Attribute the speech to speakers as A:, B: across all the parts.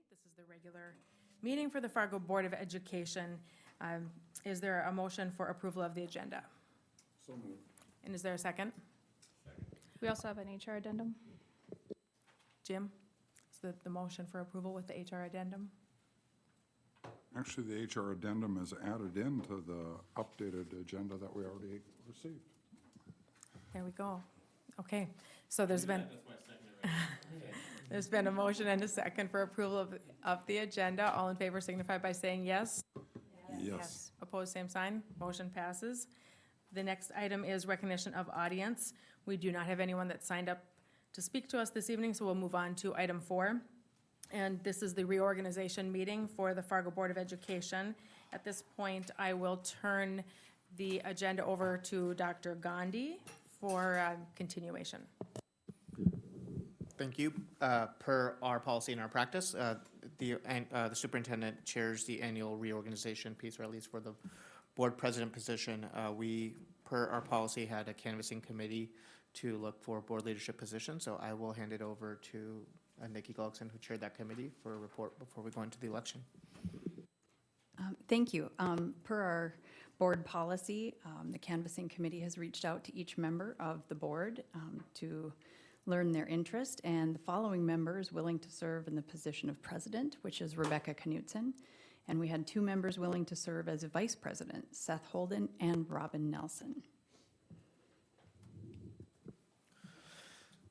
A: This is the regular meeting for the Fargo Board of Education. Is there a motion for approval of the agenda?
B: So moved.
A: And is there a second?
C: We also have an HR addendum.
A: Jim, is the motion for approval with the HR addendum?
B: Actually, the HR addendum is added into the updated agenda that we already received.
A: There we go. Okay, so there's been a motion and a second for approval of the agenda. All in favor signify by saying yes.
B: Yes.
A: Opposed, same sign. Motion passes. The next item is recognition of audience. We do not have anyone that signed up to speak to us this evening, so we'll move on to item 4. And this is the reorganization meeting for the Fargo Board of Education. At this point, I will turn the agenda over to Dr. Gandhi for continuation.
D: Thank you. Per our policy and our practice, the superintendent chairs the annual reorganization piece, or at least for the board president position. We, per our policy, had a canvassing committee to look for board leadership positions. So I will hand it over to Nikki Gullickson, who chaired that committee, for a report before we go into the election.
E: Thank you. Per our board policy, the canvassing committee has reached out to each member of the board to learn their interest, and the following members willing to serve in the position of president, which is Rebecca Knutson, and we had 2 members willing to serve as a vice president, Seth Holden and Robin Nelson.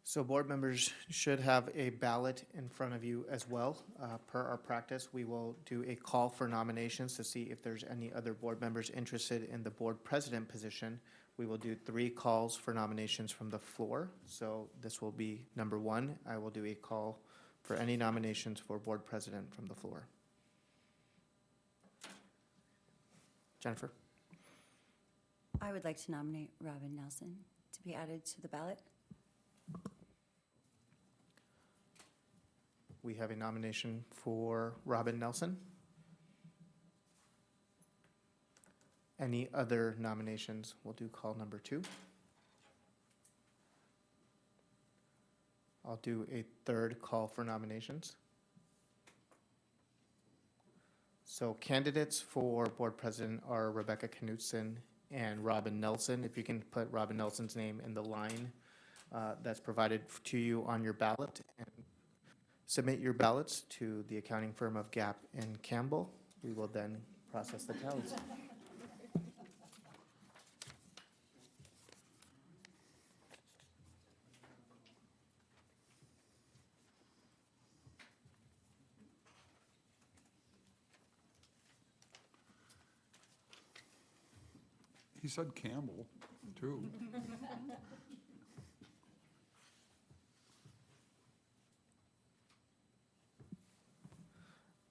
D: So board members should have a ballot in front of you as well. Per our practice, we will do a call for nominations to see if there's any other board members interested in the board president position. We will do 3 calls for nominations from the floor. So this will be number 1. I will do a call for any nominations for board president from the floor. Jennifer?
F: I would like to nominate Robin Nelson to be added to the ballot.
D: We have a nomination for Robin Nelson. Any other nominations? We'll do call number 2. I'll do a 3rd call for nominations. So candidates for board president are Rebecca Knutson and Robin Nelson. If you can put Robin Nelson's name in the line that's provided to you on your ballot, and submit your ballots to the accounting firm of Gap and Campbell. We will then process the tallies.
B: He said Campbell, too.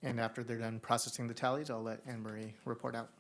D: And after they're done processing the tallies, I'll let Anne Marie report out.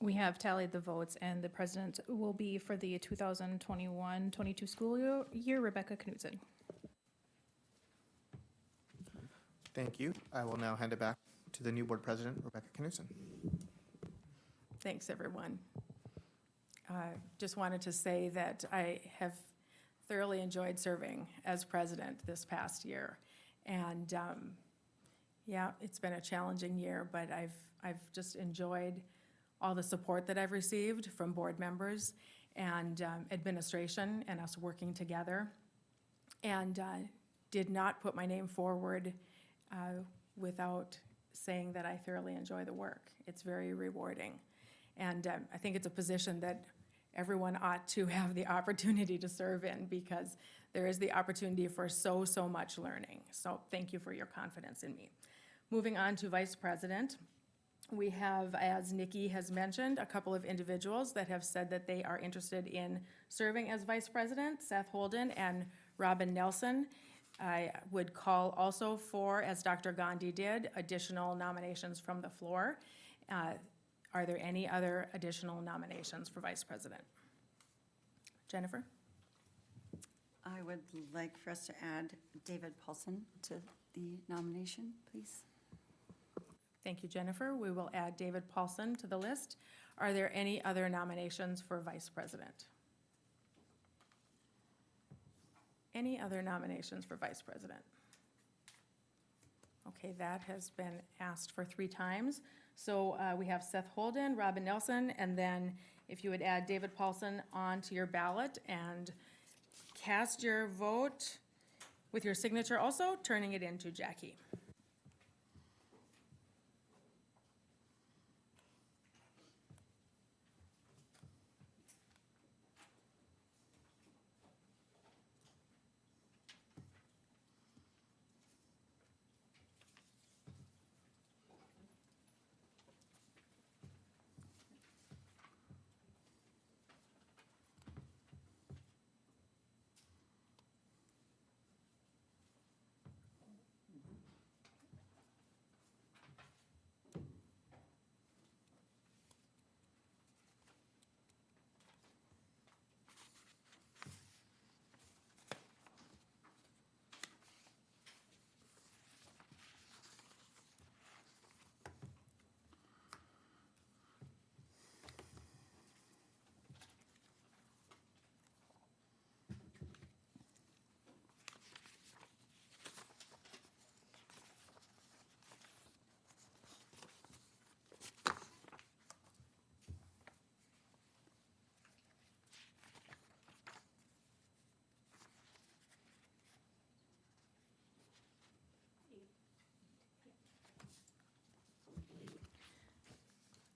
C: We have tallied the votes, and the president will be for the 2021-22 school year, Rebecca Knutson.
D: Thank you. I will now hand it back to the new board president, Rebecca Knutson.
A: Thanks, everyone. Just wanted to say that I have thoroughly enjoyed serving as president this past year. And yeah, it's been a challenging year, but I've just enjoyed all the support that I've received from board members and administration and us working together. And did not put my name forward without saying that I thoroughly enjoy the work. It's very rewarding. And I think it's a position that everyone ought to have the opportunity to serve in, because there is the opportunity for so much learning. So thank you for your confidence in me. Moving on to Vice President, we have, as Nikki has mentioned, a couple of individuals that have said that they are interested in serving as Vice President, Seth Holden and Robin Nelson. I would call also for, as Dr. Gandhi did, additional nominations from the floor. Are there any other additional nominations for Vice President? Jennifer?
F: I would like for us to add David Paulson to the nomination, please.
A: Thank you, Jennifer. We will add David Paulson to the list. Are there any other nominations for Vice President? Any other nominations for Vice President? Okay, that has been asked for 3 times. So we have Seth Holden, Robin Nelson, and then if you would add David Paulson onto your ballot and cast your vote with your signature also, turning it into Jackie.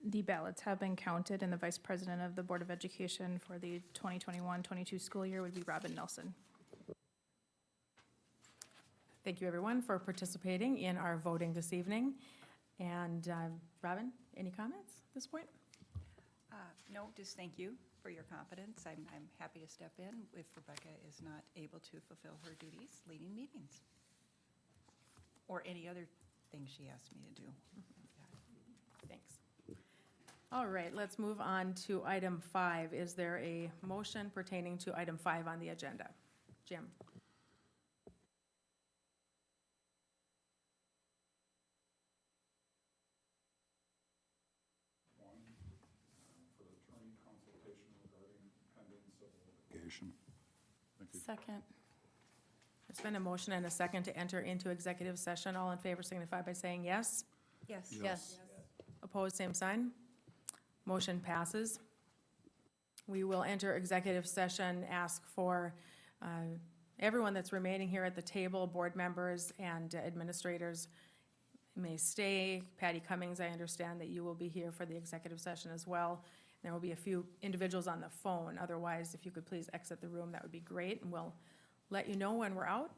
C: The ballots have been counted, and the Vice President of the Board of Education for the 2021-22 school year would be Robin Nelson.
A: Thank you, everyone, for participating in our voting this evening. And Robin, any comments at this point?
G: No, just thank you for your confidence. I'm happy to step in if Rebecca is not able to fulfill her duties leading meetings or any other thing she asked me to do.
A: Thanks. All right, let's move on to item 5. Is there a motion pertaining to item 5 on the agenda? Jim?
B: For the attorney consultation regarding pending civil litigation. Thank you.
A: Second. There's been a motion and a second to enter into executive session. All in favor signify by saying yes.
G: Yes.
F: Yes.
A: Opposed, same sign. Motion passes. We will enter executive session, ask for everyone that's remaining here at the table, board members and administrators may stay. Patty Cummings, I understand that you will be here for the executive session as well. There will be a few individuals on the phone. Otherwise, if you could please exit the room, that would be great, and we'll let you know when we're out.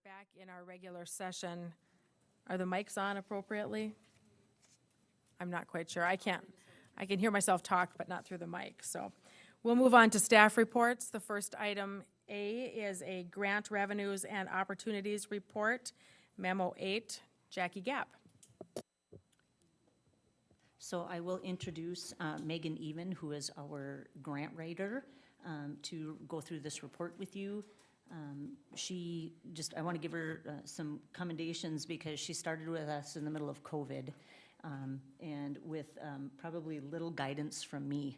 A: back in our regular session. Are the mics on appropriately? I'm not quite sure. I can hear myself talk, but not through the mic. So we'll move on to staff reports. The first item A is a grant revenues and opportunities report, Memo 8, Jackie Gap.
H: So I will introduce Megan Even, who is our grant writer, to go through this report with you. I want to give her some commendations because she started with us in the middle of COVID, and with probably little guidance from me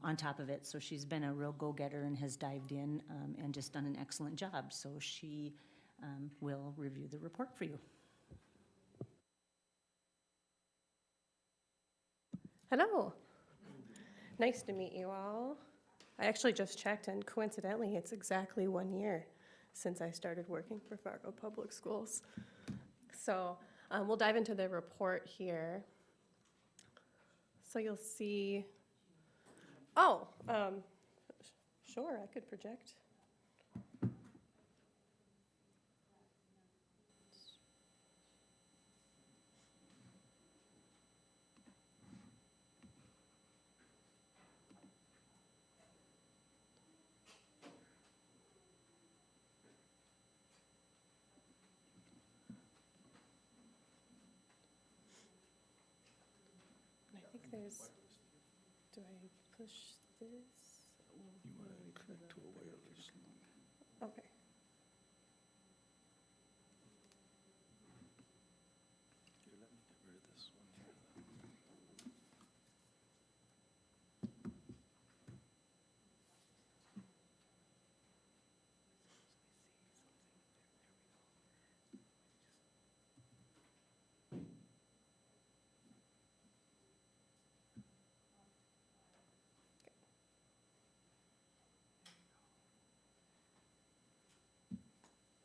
H: on top of it. So she's been a real go-getter and has dived in and just done an excellent job. So she will review the report for you.
I: Hello. Nice to meet you all. I actually just checked, and coincidentally, it's exactly 1 year since I started working for Fargo Public Schools. So we'll dive into the report here. So you'll see, sure, I could project. I think there's, do I push this? Okay.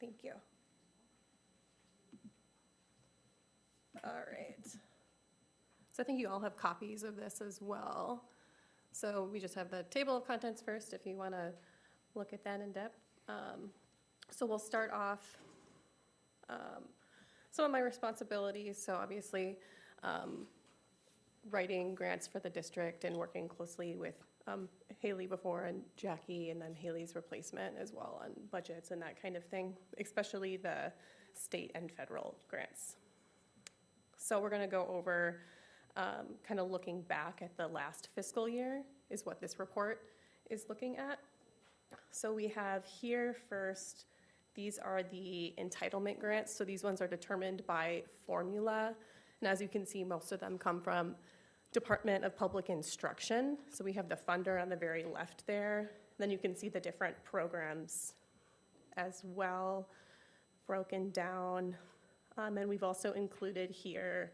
I: Thank you. All right. So I think you all have copies of this as well. So we just have the table of contents first if you want to look at that in depth. So we'll start off some of my responsibilities. So obviously writing grants for the district and working closely with Haley before and Jackie, and then Haley's replacement as well on budgets and that kind of thing, especially the state and federal grants. So we're going to go over kind of looking back at the last fiscal year is what this report is looking at. So we have here first, these are the entitlement grants. So these ones are determined by formula. And as you can see, most of them come from Department of Public Instruction. So we have the funder on the very left there. Then you can see the different programs as well, broken down. And we've also included here,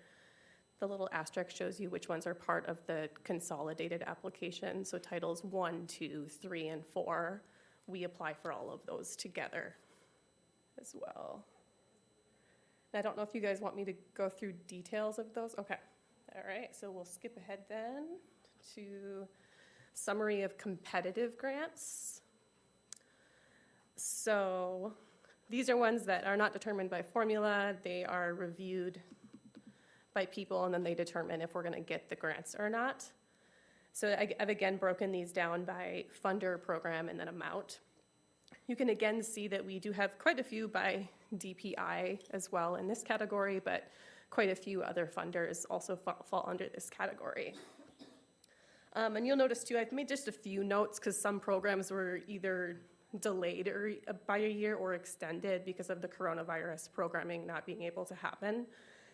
I: the little asterisk shows you which ones are part of the consolidated application. So titles 1, 2, 3, and 4, we apply for all of those together as well. And I don't know if you guys want me to go through details of those. Okay. All right, so we'll skip ahead then to summary of competitive grants. So these are ones that are not determined by formula. They are reviewed by people, and then they determine if we're going to get the grants or not. So I've again broken these down by funder, program, and then amount. You can again see that we do have quite a few by DPI as well in this category, but quite a few other funders also fall under this category. And you'll notice too, I've made just a few notes because some programs were either delayed by a year or extended because of the coronavirus programming not being able to happen.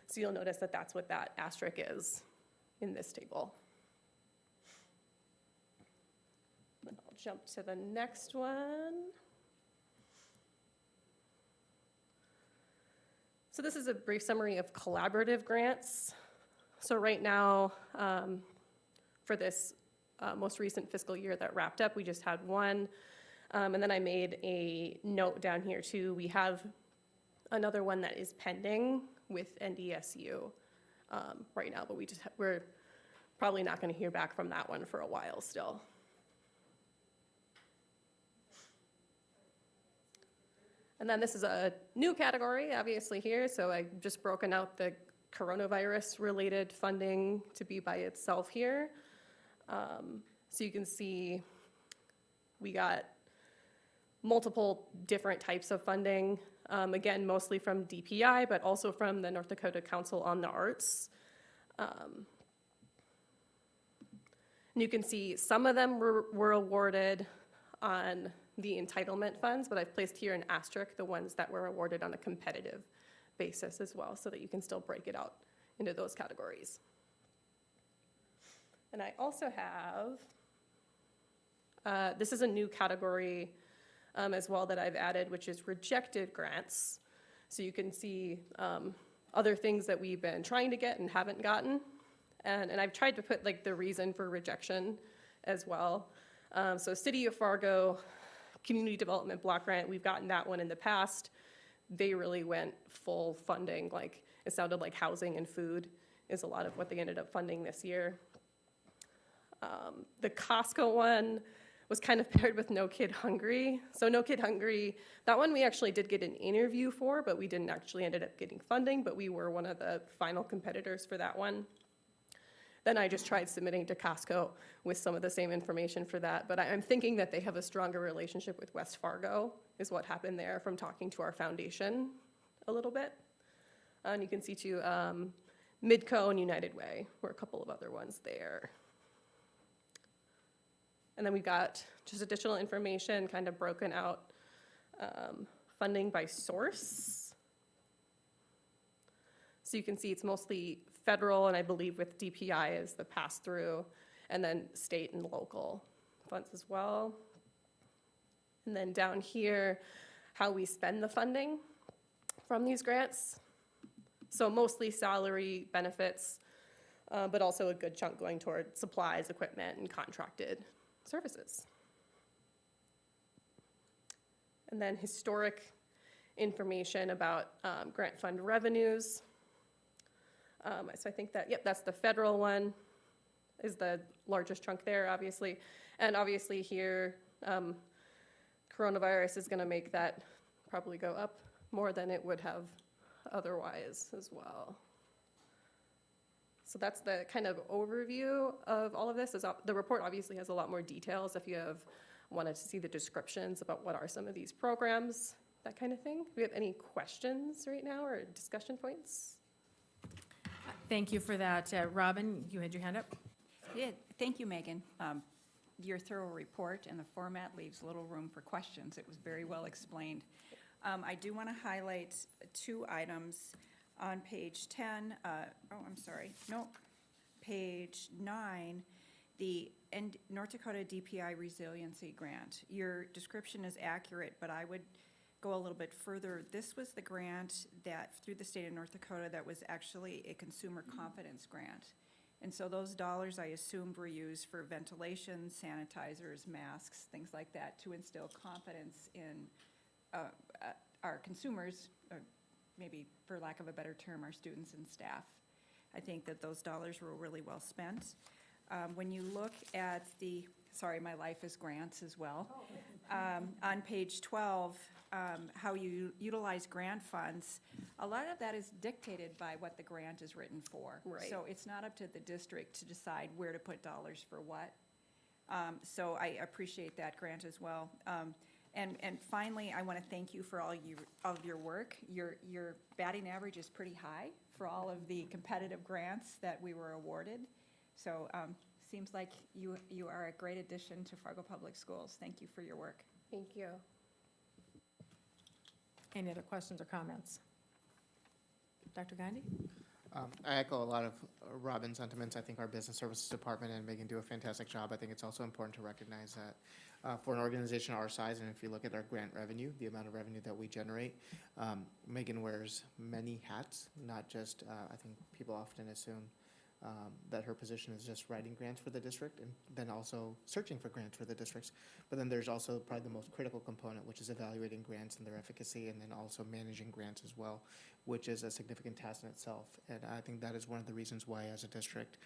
I: So you'll notice that that's what that asterisk is in this table. Then I'll jump to the next one. So this is a brief summary of collaborative grants. So right now, for this most recent fiscal year that wrapped up, we just had one. And then I made a note down here too. We have another one that is pending with NDSU right now, but we're probably not going to hear back from that one for a while still. And then this is a new category, obviously, here, so I've just broken out the coronavirus-related funding to be by itself here. So you can see we got multiple different types of funding, again, mostly from DPI, but also from the North Dakota Council on the Arts. And you can see some of them were awarded on the entitlement funds, but I've placed here an asterisk the ones that were awarded on a competitive basis as well, so that you can still break it out into those categories. And I also have, this is a new category as well that I've added, which is rejected grants. So you can see other things that we've been trying to get and haven't gotten. And I've tried to put like the reason for rejection as well. So City of Fargo Community Development Block Grant, we've gotten that one in the past. They really went full funding, like it sounded like housing and food is a lot of what they ended up funding this year. The Costco one was kind of paired with No Kid Hungry. So No Kid Hungry, that one we actually did get an interview for, but we didn't actually ended up getting funding, but we were one of the final competitors for that one. Then I just tried submitting to Costco with some of the same information for that, but I'm thinking that they have a stronger relationship with West Fargo, is what happened there from talking to our foundation a little bit. And you can see too, Midco and United Way were a couple of other ones there. And then we've got just additional information kind of broken out, funding by source. So you can see it's mostly federal, and I believe with DPI as the pass-through, and then state and local funds as well. And then down here, how we spend the funding from these grants. So mostly salary, benefits, but also a good chunk going toward supplies, equipment, and contracted services. And then historic information about grant fund revenues. So I think that, yep, that's the federal one, is the largest chunk there, obviously. And obviously here, coronavirus is gonna make that probably go up more than it would have otherwise as well. So that's the kind of overview of all of this. The report obviously has a lot more details if you have wanted to see the descriptions about what are some of these programs, that kind of thing. Do we have any questions right now or discussion points?
A: Thank you for that. Robin, you had your hand up?
G: Yeah, thank you, Megan. Your thorough report and the format leaves little room for questions. It was very well explained. I do want to highlight two items on page 10. Page 9, the North Dakota DPI Resiliency Grant. Your description is accurate, but I would go a little bit further. This was the grant that, through the state of North Dakota, that was actually a consumer confidence grant. And so those dollars, I assumed, were used for ventilation, sanitizers, masks, things like that, to instill confidence in our consumers, or maybe for lack of a better term, our students and staff. I think that those dollars were really well spent. When you look at the, sorry, my life is grants as well. On page 12, how you utilize grant funds, a lot of that is dictated by what the grant is written for.
I: Right.
G: So it's not up to the district to decide where to put dollars for what. So I appreciate that grant as well. And finally, I want to thank you for all of your work. Your batting average is pretty high for all of the competitive grants that we were awarded. So seems like you are a great addition to Fargo Public Schools. Thank you for your work.
I: Thank you.
A: Any other questions or comments? Dr. Gandhi?
D: I echo a lot of Robin's sentiments. I think our business services department and Megan do a fantastic job. I think it's also important to recognize that for an organization our size, and if you look at our grant revenue, the amount of revenue that we generate, Megan wears many hats, not just, I think people often assume that her position is just writing grants for the district and then also searching for grants for the districts. But then there's also probably the most critical component, which is evaluating grants and their efficacy, and then also managing grants as well, which is a significant task in itself. And I think that is one of the reasons why, as a district,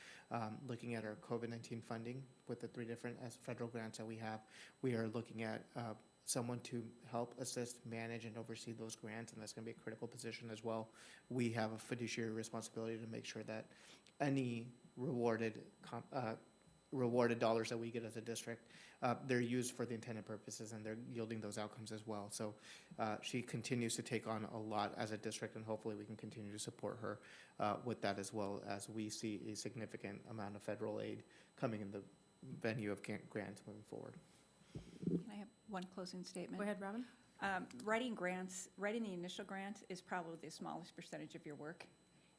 D: looking at our COVID-19 funding with the 3 different federal grants that we are looking at someone to help assist, manage, and oversee those grants, and that's going to be a critical position as well. We have a fiduciary responsibility to make sure that any rewarded dollars that we get as a district, they're used for the intended purposes and they're yielding those outcomes as well. So she continues to take on a lot as a district, and hopefully we can continue to support her with that, as well as we see a significant amount of federal aid coming in the venue of grants moving forward.
G: Can I have one closing statement?
A: Go ahead, Robin.
G: Writing grants, writing the initial grant is probably the smallest percentage of your work.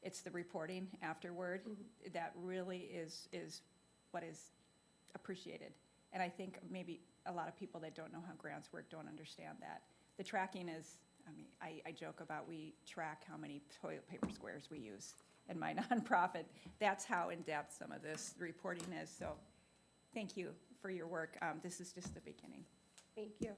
G: It's the reporting afterward that really is what is appreciated. And I think maybe a lot of people that don't know how grants work don't understand that. The tracking is, I mean, I joke about we track how many toilet paper squares we use in my nonprofit. That's how in-depth some of this reporting is. So thank you for your work. This is just the beginning.
I: Thank you.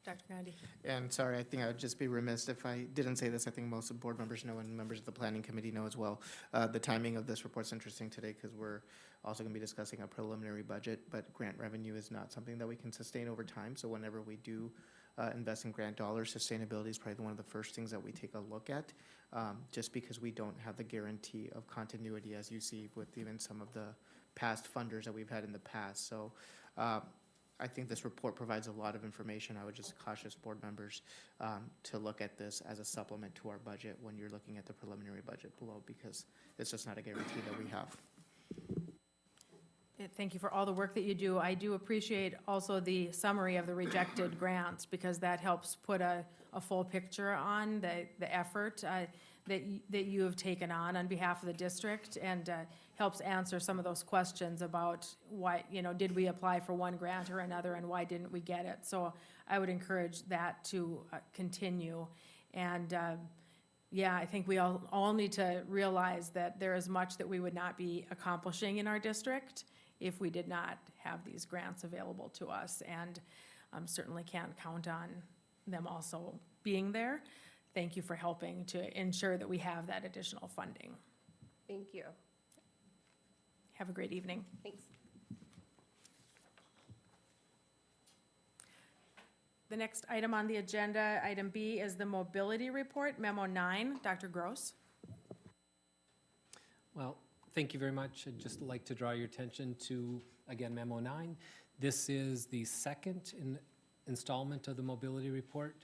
A: Dr. Gandhi.
D: And sorry, I think I would just be remiss if I didn't say this. I think most of the board members know and members of the planning committee know as well. The timing of this report's interesting today because we're also going to be discussing a preliminary budget, but grant revenue is not something that we can sustain over time. So whenever we do invest in grant dollars, sustainability is probably one of the first things that we take a look at, just because we don't have the guarantee of continuity, as you see with even some of the past funders that we've had in the past. So I think this report provides a lot of information. I would just caution board members to look at this as a supplement to our budget when you're looking at the preliminary budget below, because it's just not a guarantee that we have.
A: Thank you for all the work that you do. I do appreciate also the summary of the rejected grants, because that helps put a full picture on the effort that you have taken on behalf of the district, and helps answer some of those questions about why, did we apply for one grant or another, and why didn't we get it? So I would encourage that to continue. And I think we all need to realize that there is much that we would not be accomplishing in our district if we did not have these grants available to us, and certainly can't count on them also being there. Thank you for helping to ensure that we have that additional funding.
I: Thank you.
A: Have a great evening.
I: Thanks.
A: The next item on the agenda, item B, is the mobility report, memo 9. Dr. Gross.
J: Well, thank you very much. I'd just like to draw your attention to, again, memo 9. This is the second installment of the mobility report.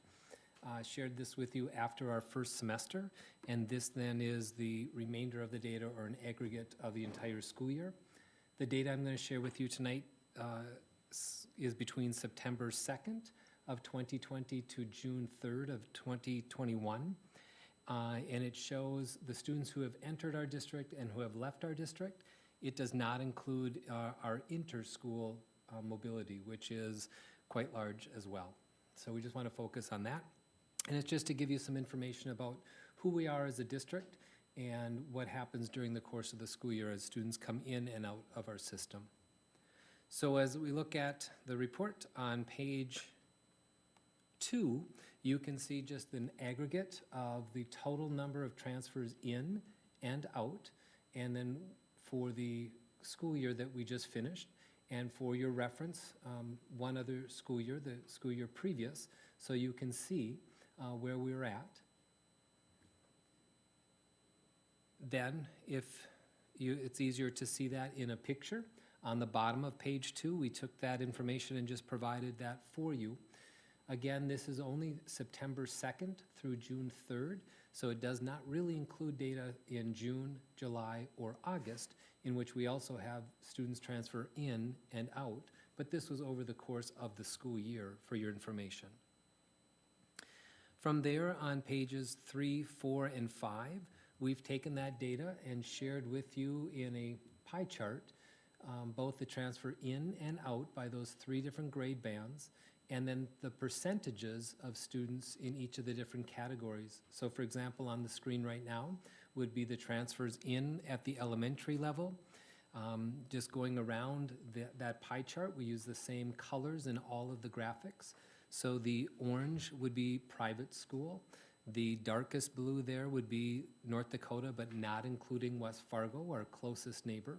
J: Shared this with you after our first semester, and this then is the remainder of the data, or an aggregate of the entire school year. The data I'm going to share with you tonight is between September 2nd of 2020 to June 3rd of 2021, and it shows the students who have entered our district and who have left our district. It does not include our inter-school mobility, which is quite large as well. So we just want to focus on that. And it's just to give you some information about who we are as a district and what happens during the course of the school year as students come in and out of our system. So as we look at the report on page 2, you can see just an aggregate of the total number of transfers in and out, and then for the school year that we just finished, and for your reference, one other school year, the school year previous, so you can see where we're at. Then, it's easier to see that in a picture. On the bottom of page 2, we took that information and just provided that for you. Again, this is only September 2nd through June 3rd, so it does not really include data in June, July, or August, in which we also have students transfer in and out, but this was over the course of the school year for your information. From there, on pages 3, 4, and 5, we've taken that data and shared with you in a pie chart both the transfer in and out by those 3 different grade bands, and then the percentages of students in each of the different categories. So for example, on the screen right now would be the transfers in at the elementary level. Just going around that pie chart, we use the same colors in all of the graphics. So the orange would be private school. The darkest blue there would be North Dakota, but not including West Fargo, our closest neighbor.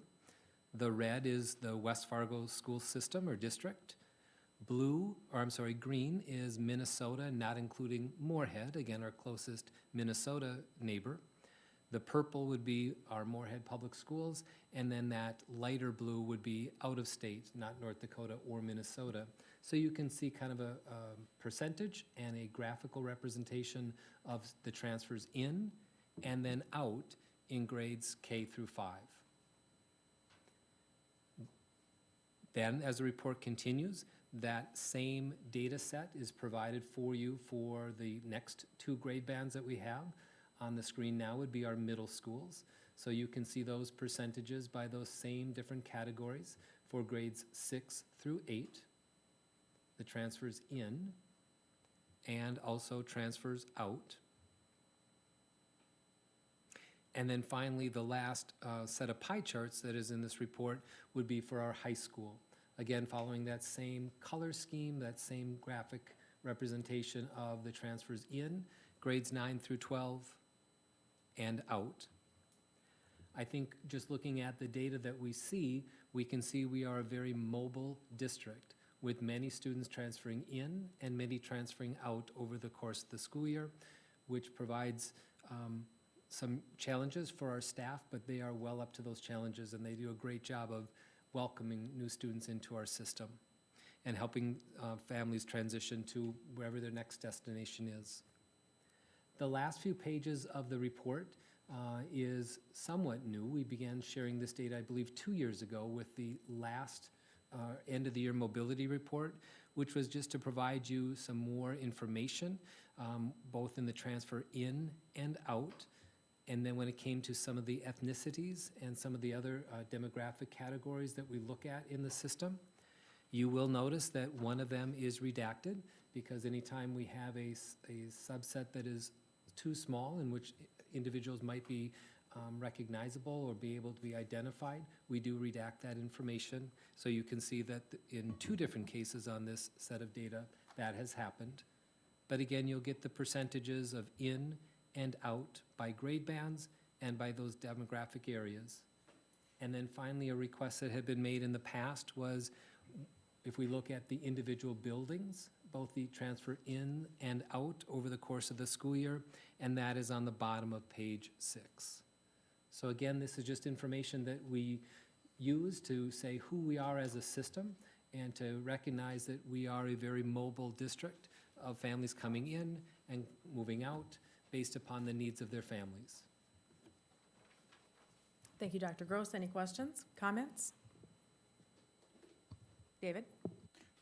J: The red is the West Fargo school system or district. Green is Minnesota, not including Moorhead, again, our closest Minnesota neighbor. The purple would be our Moorhead Public Schools, and then that lighter blue would be out of state, not North Dakota or Minnesota. So you can see kind of a percentage and a graphical representation of the transfers in and then out in grades K through 5. Then, as the report continues, that same data set is provided for you for the next 2 grade bands that we have. On the screen now would be our middle schools. So you can see those percentages by those same different categories for grades 6 through 8, the transfers in, and also transfers out. And then finally, the last set of pie charts that is in this report would be for our high school. Again, following that same color scheme, that same graphic representation of the transfers in, grades 9 through 12, and out. I think just looking at the data that we see, we can see we are a very mobile district with many students transferring in and many transferring out over the course of the school year, which provides some challenges for our staff, but they are well up to those challenges, and they do a great job of welcoming new students into our system and helping families transition to wherever their next destination is. The last few pages of the report is somewhat new. We began sharing this data, I believe, 2 years ago with the last end of the year mobility report, which was just to provide you some more information, both in the transfer in and out. And then when it came to some of the ethnicities and some of the other demographic categories that we look at in the system, you will notice that one of them is redacted, because anytime we have a subset that is too small in which individuals might be recognizable or be able to be identified, we do redact that information. So you can see that in 2 different cases on this set of data, that has happened. But again, you'll get the percentages of in and out by grade bands and by those demographic areas. And then finally, a request that had been made in the past was, if we look at the individual buildings, both the transfer in and out over the course of the school year, and that is on the bottom of page 6. So again, this is just information that we use to say who we are as a system and to recognize that we are a very mobile district of families coming in and moving out based upon the needs of their families.
A: Thank you, Dr. Gross. Any questions, comments? David?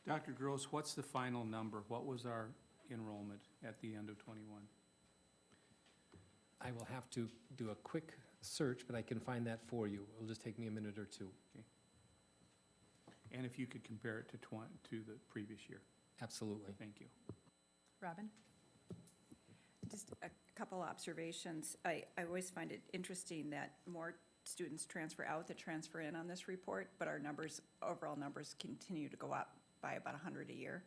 K: Dr. Gross, what's the final number? What was our enrollment at the end of '21?
J: I will have to do a quick search, but I can find that for you. It'll just take me a minute or 2.
K: Okay. And if you could compare it to the previous year.
J: Absolutely.
K: Thank you.
A: Robin?
G: Just a couple observations. I always find it interesting that more students transfer out than transfer in on this report, but our numbers, overall numbers, continue to go up by about 100 a year.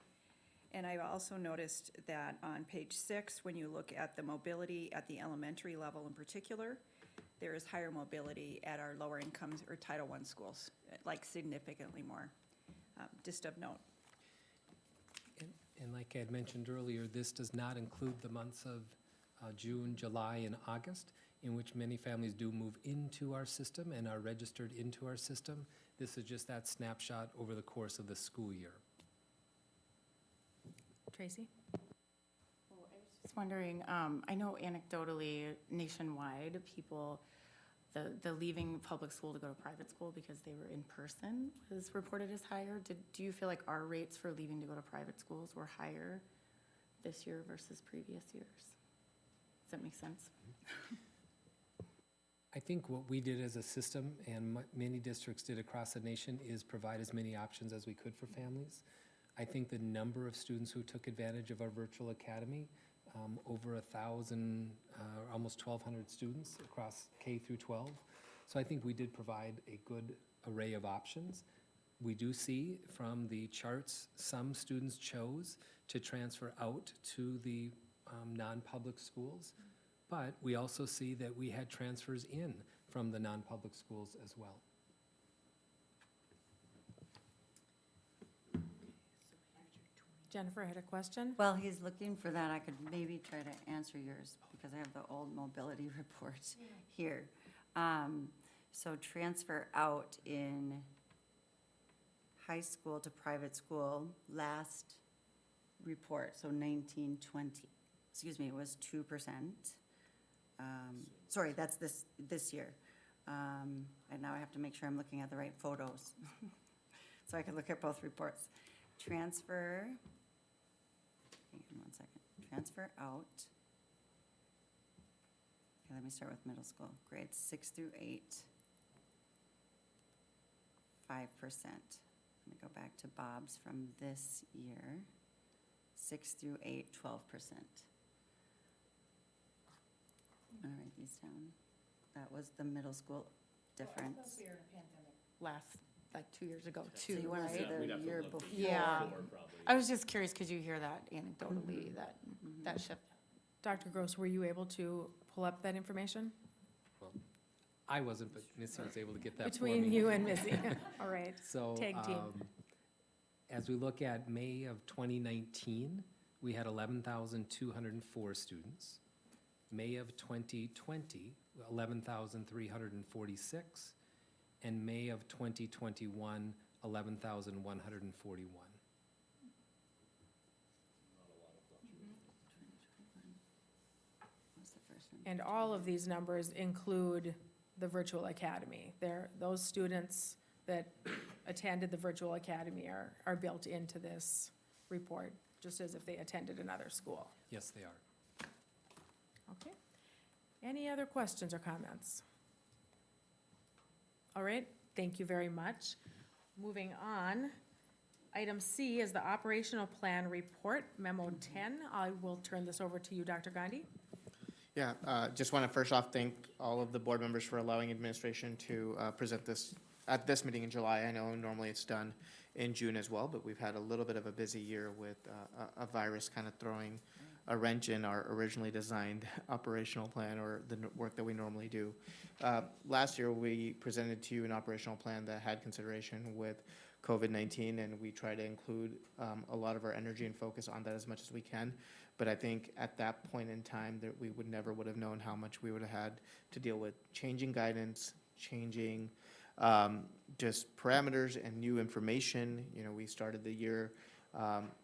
G: And I've also noticed that on page 6, when you look at the mobility at the elementary level in particular, there is higher mobility at our lower incomes or Title I schools, like significantly more, just of note.
J: And like I had mentioned earlier, this does not include the months of June, July, and August, in which many families do move into our system and are registered into our system. This is just that snapshot over the course of the school year.
A: Tracy?
L: Just wondering, I know anecdotally nationwide, people, the leaving public school to go to private school because they were in person was reported as higher. Do you feel like our rates for leaving to go to private schools were higher this year versus previous years? Does that make sense?
J: I think what we did as a system, and many districts did across the nation, is provide as many options as we could for families. I think the number of students who took advantage of our virtual academy, over 1,000, almost 1,200 students across K through 12. So I think we did provide a good array of options. We do see from the charts, some students chose to transfer out to the non-public schools, but we also see that we had transfers in from the non-public schools as well.
A: Jennifer had a question.
F: While he's looking for that, I could maybe try to answer yours, because I have the old mobility report here. So transfer out in high school to private school, last report, so 1920, excuse me, it was 2%. Sorry, that's this year. And now I have to make sure I'm looking at the right photos. So I can look at both reports. Transfer, hang on one second, transfer out. Okay, let me start with middle school, grades 6 through 8, 5%. Let me go back to Bob's from this year, 6 through 8, 12%. I'm gonna write these down. That was the middle school difference.
L: We were in a pandemic last, like 2 years ago
F: So
L: too,
F: you wanna see
L: right?
F: the year before?
L: Yeah. I was just curious, because you hear that anecdotally, that shift.
A: Dr. Gross, were you able to pull up that information?
J: I wasn't, but Missy was able to get that for me.
A: Between you and Missy. All right.
J: So,
A: Tag team.
J: as we look at May of 2019, we had 11,204 students. May of 2020, 11,346. And May of 2021, 11,141.
F: What's the first one?
A: And all of these numbers include the virtual academy. Those students that attended the virtual academy are built into this report, just as if they attended another school.
J: Yes, they are.
A: Okay. Any other questions or comments? All right, thank you very much. Moving on, item C is the operational plan report, memo 10. I will turn this over to you, Dr. Gandhi.
D: Yeah, just want to first off thank all of the board members for allowing administration to present this at this meeting in July. I know normally it's done in June as well, but we've had a little bit of a busy year with a virus kind of throwing a wrench in our originally designed operational plan or the work that we normally do. Last year, we presented to you an operational plan that had consideration with COVID-19, and we try to include a lot of our energy and focus on that as much as we can. But I think at that point in time, that we would have known how much we would have had to deal with changing guidance, changing just parameters and new information. You know, we started the year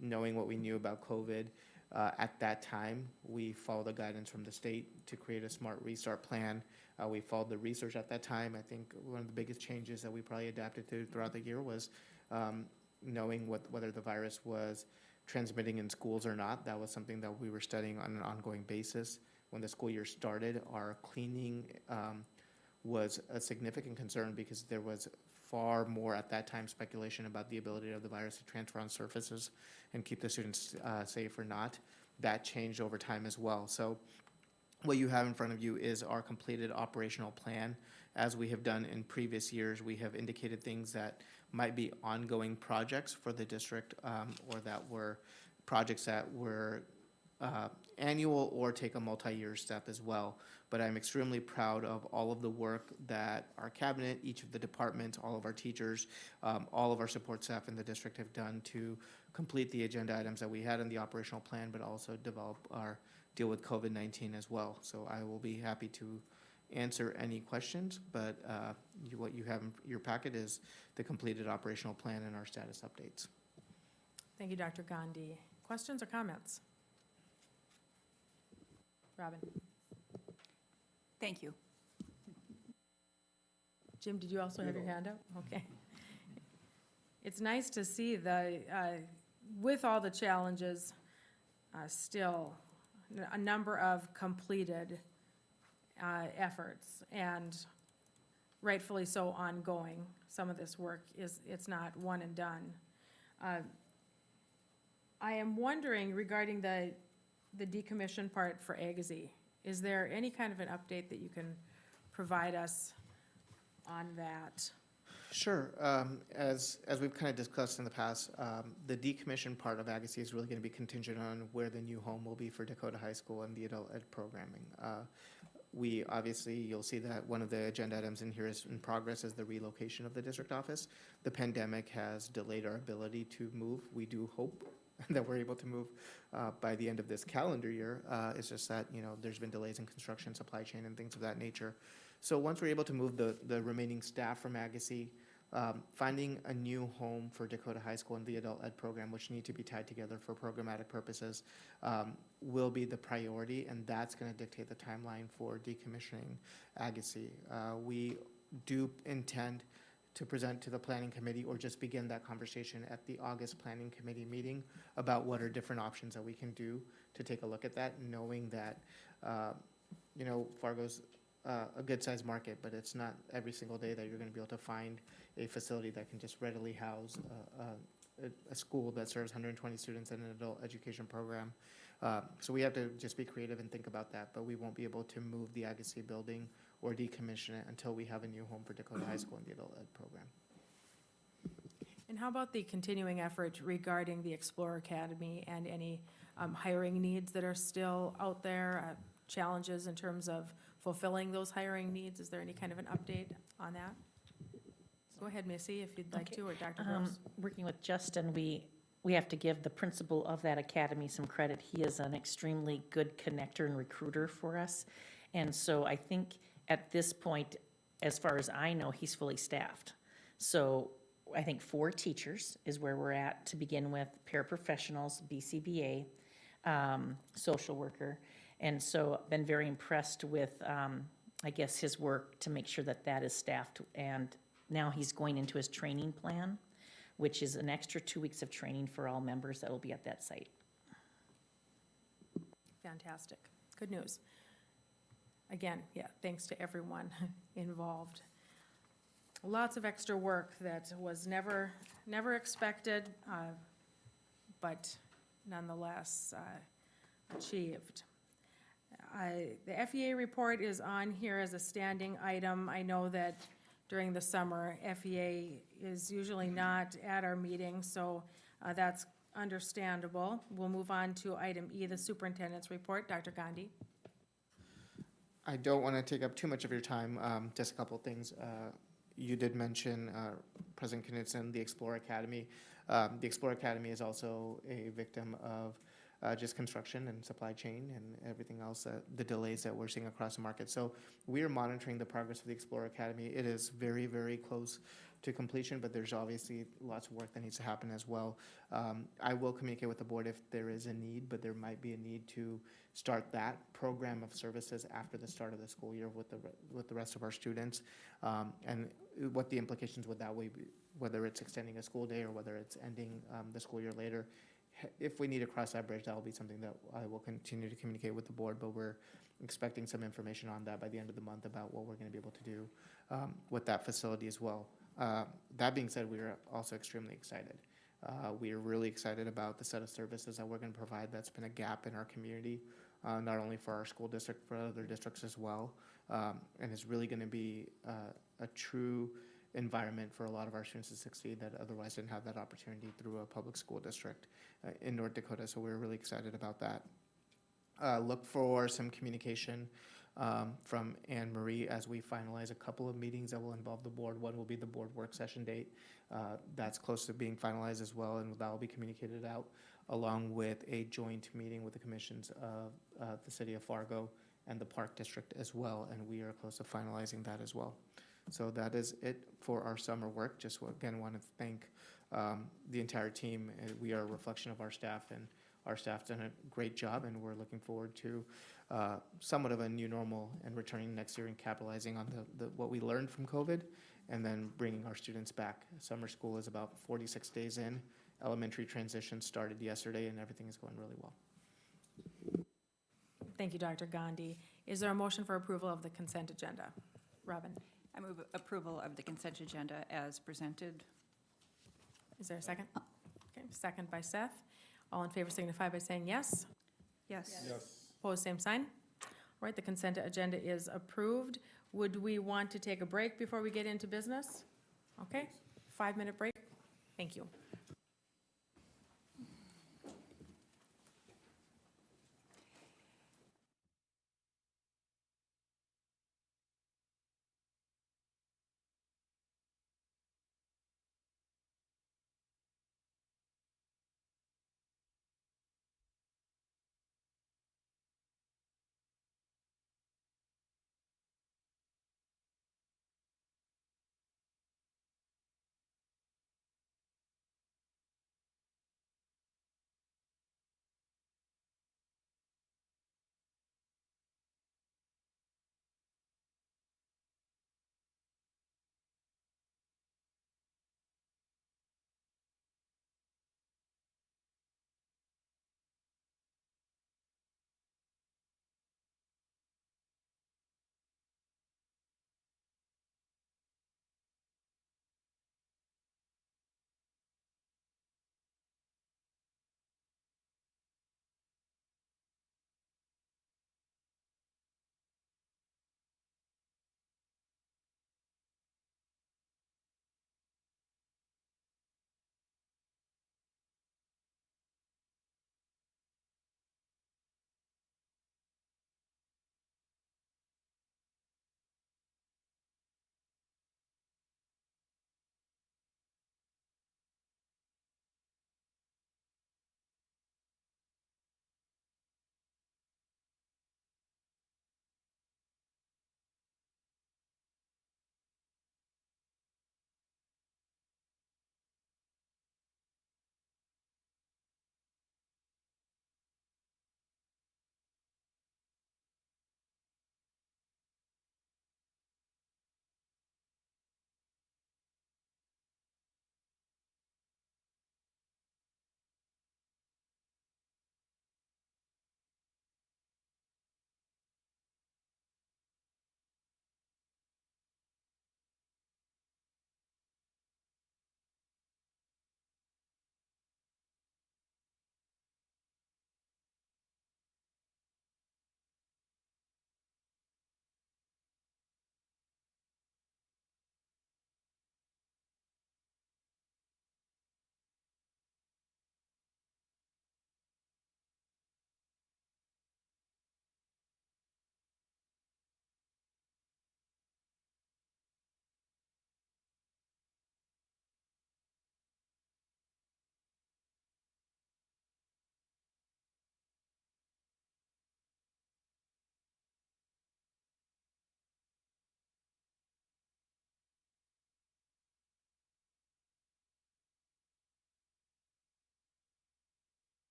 D: knowing what we knew about COVID. At that time, we followed the guidance from the state to create a smart restart plan. We followed the research at that time. I think one of the biggest changes that we probably adapted to throughout the year was knowing whether the virus was transmitting in schools or not. That was something that we were studying on an ongoing basis. When the school year started, our cleaning was a significant concern because there was far more at that time speculation about the ability of the virus to transfer on surfaces and keep the students safe or not. That changed over time as well. So what you have in front of you is our completed operational plan. As we have done in previous years, we have indicated things that might be ongoing projects for the district or that were projects that were annual or take a multi-year step as well. But I'm extremely proud of all of the work that our cabinet, each of the departments, all of our teachers, all of our support staff in the district have done to complete the agenda items that we had in the operational plan, but also develop our deal with COVID-19 as well. So I will be happy to answer any questions, but what you have in your packet is the completed operational plan and our status updates.
A: Thank you, Dr. Gandhi. Questions or comments? Robin?
G: Thank you.
A: Jim, did you also have your hand up? Okay. It's nice to see with all the challenges, still a number of completed efforts, and rightfully so ongoing. Some of this work it's not one and done. I am wondering regarding the decommission part for Agassiz, is there any kind of an update that you can provide us on that?
D: Sure. As we've kind of discussed in the past, the decommission part of Agassiz is really going to be contingent on where the new home will be for Dakota High School and the adult ed programming. We obviously, you'll see that one of the agenda items in here is in progress is the relocation of the district office. The pandemic has delayed our ability to move. We do hope that we're able to move by the end of this calendar year. It's just that, there's been delays in construction, supply chain, and things of that nature. So once we're able to move the remaining staff from Agassiz, finding a new home for Dakota High School and the adult ed program, which need to be tied together for programmatic purposes, will be the priority, and that's going to dictate the timeline for decommissioning Agassiz. We do intend to present to the planning committee or just begin that conversation at the August planning committee meeting about what are different options that we can do to take a look at that, knowing that, Fargo's a good-sized market, but it's not every single day that you're going to be able to find a facility that can just readily house a school that serves 120 students in an adult education program. So we have to just be creative and think about that, but we won't be able to move the Agassiz building or decommission it until we have a new home for Dakota High School and the adult ed program.
A: And how about the continuing effort regarding the Explorer Academy and any hiring needs that are still out there, challenges in terms of fulfilling those hiring needs? Is there any kind of an update on that? Go ahead, Missy, if you'd like
M: Okay.
A: to, or Dr. Gross.
M: Working with Justin, we have to give the principal of that academy some credit. He is an extremely good connector and recruiter for us. And so I think at this point, as far as I know, he's fully staffed. So I think 4 teachers is where we're at to begin with, paraprofessionals, BCBA, social worker. And so I've been very impressed with, his work to make sure that that is staffed. And now he's going into his training plan, which is an extra 2 weeks of training for all members that will be at that site.
A: Fantastic. Good news. Again, thanks to everyone involved. Lots of extra work that was never expected, but nonetheless achieved. The FEA report is on here as a standing item. I know that during the summer, FEA is usually not at our meetings, so that's understandable. We'll move on to item E, the superintendent's report. Dr. Gandhi.
D: I don't want to take up too much of your time, just a couple of things. You did mention, President Knudsen, the Explorer Academy. The Explorer Academy is also a victim of just construction and supply chain and everything else, the delays that we're seeing across the market. So we are monitoring the progress of the Explorer Academy. It is very, very close to completion, but there's obviously lots of work that needs to happen as well. I will communicate with the board if there is a need, but there might be a need to start that program of services after the start of the school year with the rest of our students, and what the implications would that way be, whether it's extending a school day or whether it's ending the school year later. If we need to cross that bridge, that will be something that I will continue to communicate with the board, but we're expecting some information on that by the end of the month about what we're going to be able to do with that facility as well. That being said, we are also extremely excited. We are really excited about the set of services that we're going to provide. That's been a gap in our community, not only for our school district, but other districts as well. And it's really going to be a true environment for a lot of our students to succeed that otherwise didn't have that opportunity through a public school district in North Dakota. So we're really excited about that. Look for some communication from Anne Marie as we finalize a couple of meetings that will involve the board. One will be the board work session date. That's close to being finalized as well, and that will be communicated out along with a joint meeting with the commissions of the city of Fargo and the Park District as well, and we are close to finalizing that as well. So that is it for our summer work. Just again want to thank the entire team. We are a reflection of our staff, and our staff's done a great job, and we're looking forward to somewhat of a new normal and returning next year and capitalizing on what we learned from COVID and then bringing our students back. Summer school is about 46 days in. Elementary transition started yesterday, and everything is going really well.
A: Thank you, Dr. Gandhi. Is there a motion for approval of the consent agenda? Robin,
G: I move approval of the consent agenda as presented.
A: is there a second? Okay, second by Seth. All in favor signify by saying yes.
G: Yes.
A: Opposed, same sign. All right, the consent agenda is approved. Would we want to take a break before we get into business? Okay, 5-minute break. Thank you.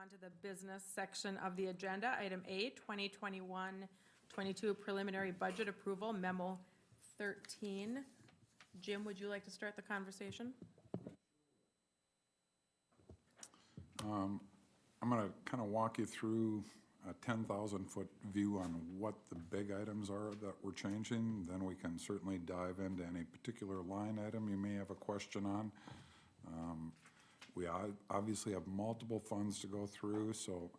A: on to the business section of the agenda. Item A, 2021-22 preliminary budget approval, memo 13. Jim, would you like to start the conversation?
B: I'm going to kind of walk you through a 10,000-foot view on what the big items are that we're changing. Then we can certainly dive into any particular line item you may have a question on. We obviously have multiple funds to go through, so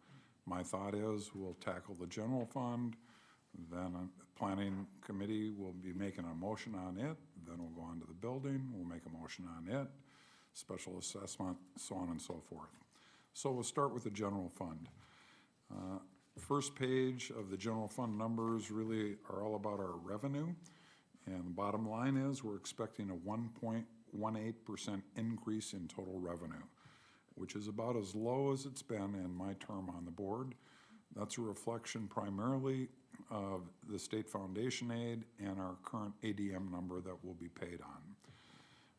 B: my thought is we'll tackle the general fund, then the planning committee will be making a motion on it, then we'll go on to the building, we'll make a motion on it, special assessment, so on and so forth. So we'll start with the general fund. First page of the general fund numbers really are all about our revenue. And the bottom line is we're expecting a 1.18% increase in total revenue, which is about as low as it's been in my term on the board. That's a reflection primarily of the state foundation aid and our current ADM number that will be paid on.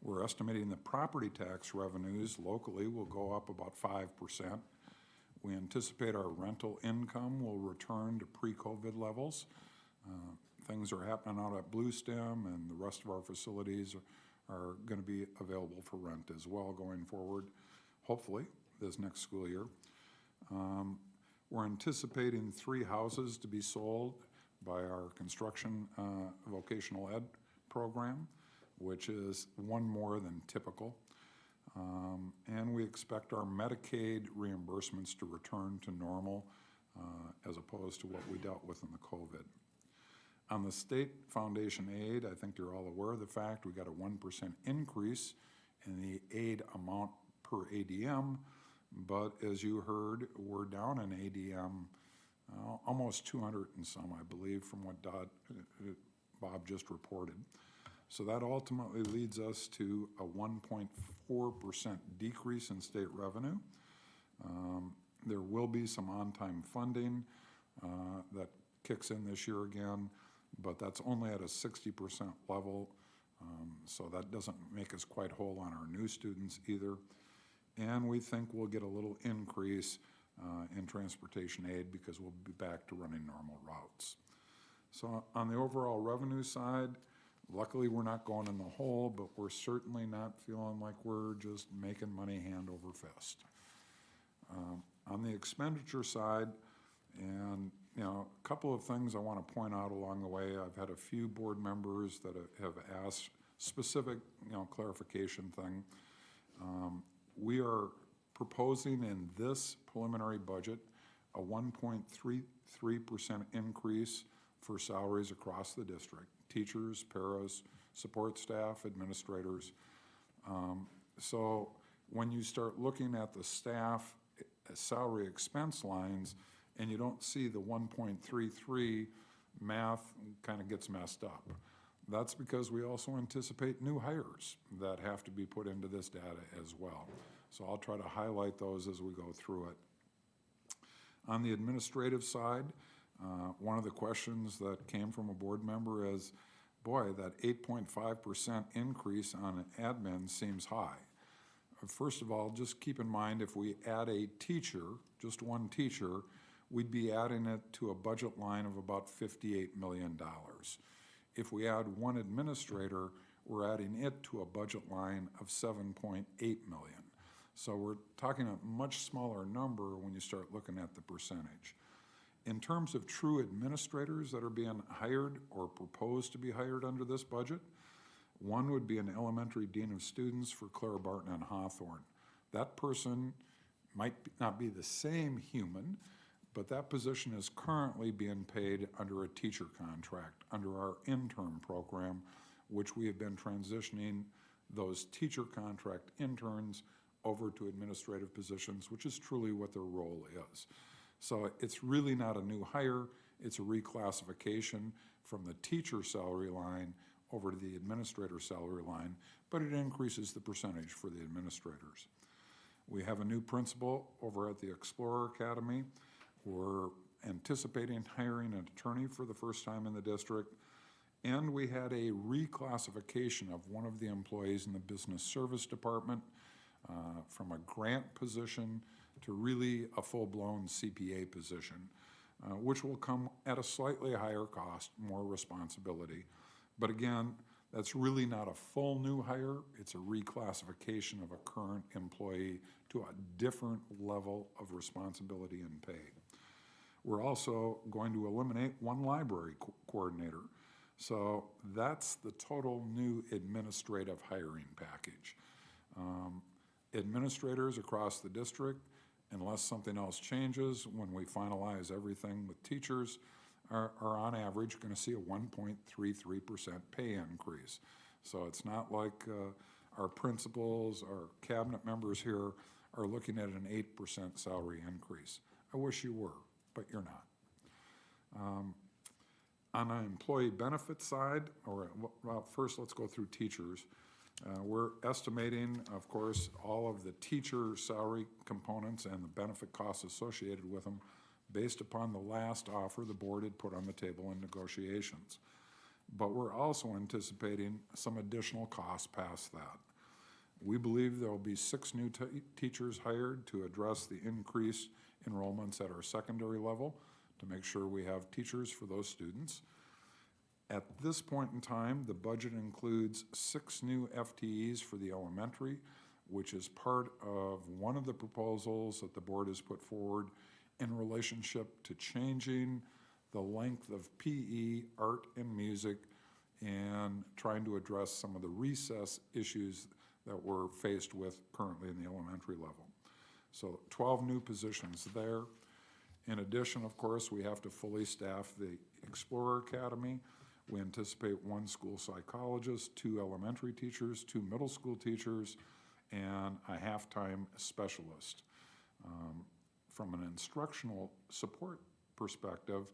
B: We're estimating the property tax revenues locally will go up about 5%. We anticipate our rental income will return to pre-COVID levels. Things are happening out at Blue Stem, and the rest of our facilities are going to be available for rent as well going forward, hopefully, this next school year. We're anticipating 3 houses to be sold by our construction vocational ed program, which is one more than typical. And we expect our Medicaid reimbursements to return to normal as opposed to what we dealt with in the COVID. On the state foundation aid, I think you're all aware of the fact we got a 1% increase in the aid amount per ADM, but as you heard, we're down in ADM almost 200 and some, I believe, from what Bob just reported. So that ultimately leads us to a 1.4% decrease in state revenue. There will be some on-time funding that kicks in this year again, but that's only at a 60% level, so that doesn't make us quite whole on our new students either. And we think we'll get a little increase in transportation aid because we'll be back to running normal routes. So on the overall revenue side, luckily we're not going in the hole, but we're certainly not feeling like we're just making money hand over fist. On the expenditure side, and a couple of things I want to point out along the way. I've had a few board members that have asked specific, clarification thing. We are proposing in this preliminary budget a 1.33% increase for salaries across the district: teachers, paras, support staff, administrators. So when you start looking at the staff salary expense lines and you don't see the 1.33, math kind of gets messed up. That's because we also anticipate new hires that have to be put into this data as well. So I'll try to highlight those as we go through it. On the administrative side, one of the questions that came from a board member is, boy, that 8.5% increase on admin seems high. First of all, just keep in mind if we add a teacher, just one teacher, we'd be adding it to a budget line of about $58 million. If we add one administrator, we're adding it to a budget line of $7.8 million. So we're talking a much smaller number when you start looking at the percentage. In terms of true administrators that are being hired or proposed to be hired under this budget, one would be an elementary dean of students for Clara Barton and Hawthorne. That person might not be the same human, but that position is currently being paid under a teacher contract, under our intern program, which we have been transitioning those teacher contract interns over to administrative positions, which is truly what their role is. So it's really not a new hire, it's a reclassification from the teacher salary line over to the administrator salary line, but it increases the percentage for the administrators. We have a new principal over at the Explorer Academy. We're anticipating hiring an attorney for the first time in the district, and we had a reclassification of one of the employees in the business service department from a grant position to really a full-blown CPA position, which will come at a slightly higher cost, more responsibility. But again, that's really not a full new hire, it's a reclassification of a current employee to a different level of responsibility and pay. We're also going to eliminate one library coordinator. So that's the total new administrative hiring package. Administrators across the district, unless something else changes, when we finalize everything with teachers, are on average going to see a 1.33% pay increase. So it's not like our principals, our cabinet members here are looking at an 8% salary increase. I wish you were, but you're not. On an employee benefit side, well, first let's go through teachers. We're estimating, of course, all of the teacher salary components and the benefit costs associated with them based upon the last offer the board had put on the table in negotiations. But we're also anticipating some additional costs past that. We believe there will be 6 new teachers hired to address the increased enrollments at our secondary level to make sure we have teachers for those students. At this point in time, the budget includes 6 new FTEs for the elementary, which is part of one of the proposals that the board has put forward in relationship to changing the length of PE, art, and music, and trying to address some of the recess issues that we're faced with currently in the elementary level. So 12 new positions there. In addition, of course, we have to fully staff the Explorer Academy. We anticipate 1 school psychologist, 2 elementary teachers, 2 middle school teachers, and a half-time specialist. From an instructional support perspective,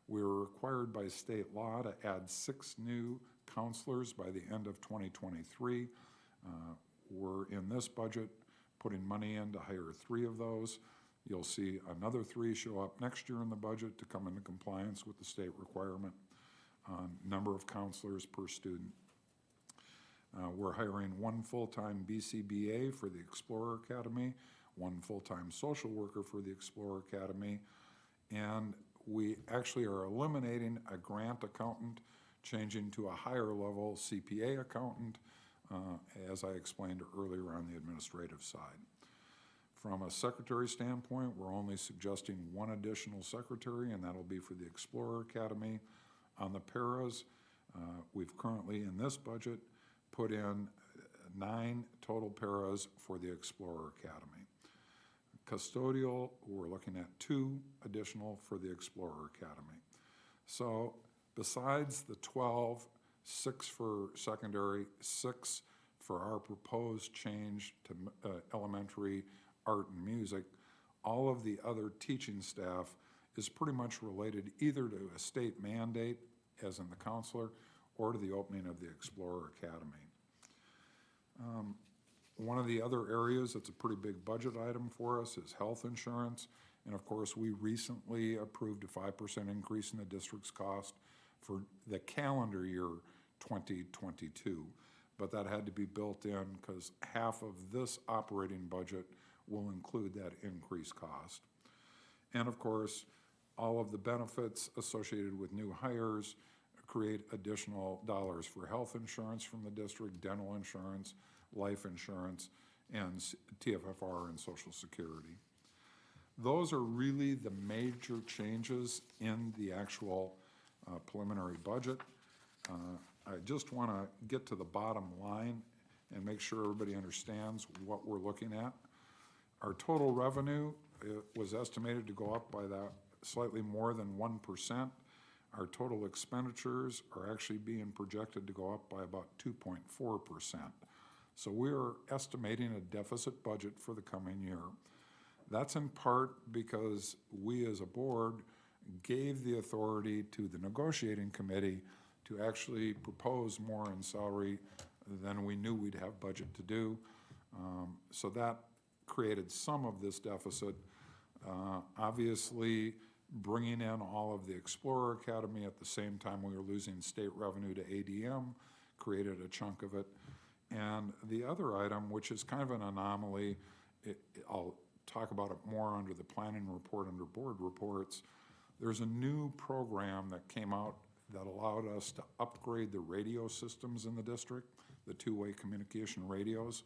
B: we were required by state law to add 6 new counselors by the end of 2023. We're in this budget putting money in to hire 3 of those. You'll see another 3 show up next year in the budget to come into compliance with the state requirement on number of counselors per student. We're hiring 1 full-time BCBA for the Explorer Academy, 1 full-time social worker for the Explorer Academy, and we actually are eliminating a grant accountant, changing to a higher level CPA accountant, as I explained earlier on the administrative side. From a secretary standpoint, we're only suggesting 1 additional secretary, and that'll be for the Explorer Academy. On the paras, we've currently in this budget put in 9 total paras for the Explorer Academy. Custodial, we're looking at 2 additional for the Explorer Academy. So besides the 12, 6 for secondary, 6 for our proposed change to elementary art and music, all of the other teaching staff is pretty much related either to a state mandate, as in the counselor, or to the opening of the Explorer Academy. One of the other areas that's a pretty big budget item for us is health insurance. And of course, we recently approved a 5% increase in the district's cost for the calendar year 2022. But that had to be built in because half of this operating budget will include that increased cost. And of course, all of the benefits associated with new hires create additional dollars for health insurance from the district, dental insurance, life insurance, and TFFR and Social Security. Those are really the major changes in the actual preliminary budget. I just want to get to the bottom line and make sure everybody understands what we're looking at. Our total revenue was estimated to go up by that slightly more than 1%. Our total expenditures are actually being projected to go up by about 2.4%. So we are estimating a deficit budget for the coming year. That's in part because we as a board gave the authority to the negotiating committee to actually propose more in salary than we knew we'd have budget to do. So that created some of this deficit. Obviously, bringing in all of the Explorer Academy at the same time we were losing state revenue to ADM created a chunk of it. And the other item, which is kind of an anomaly, I'll talk about it more under the planning report, under board reports, there's a new program that came out that allowed us to upgrade the radio systems in the district, the two-way communication radios.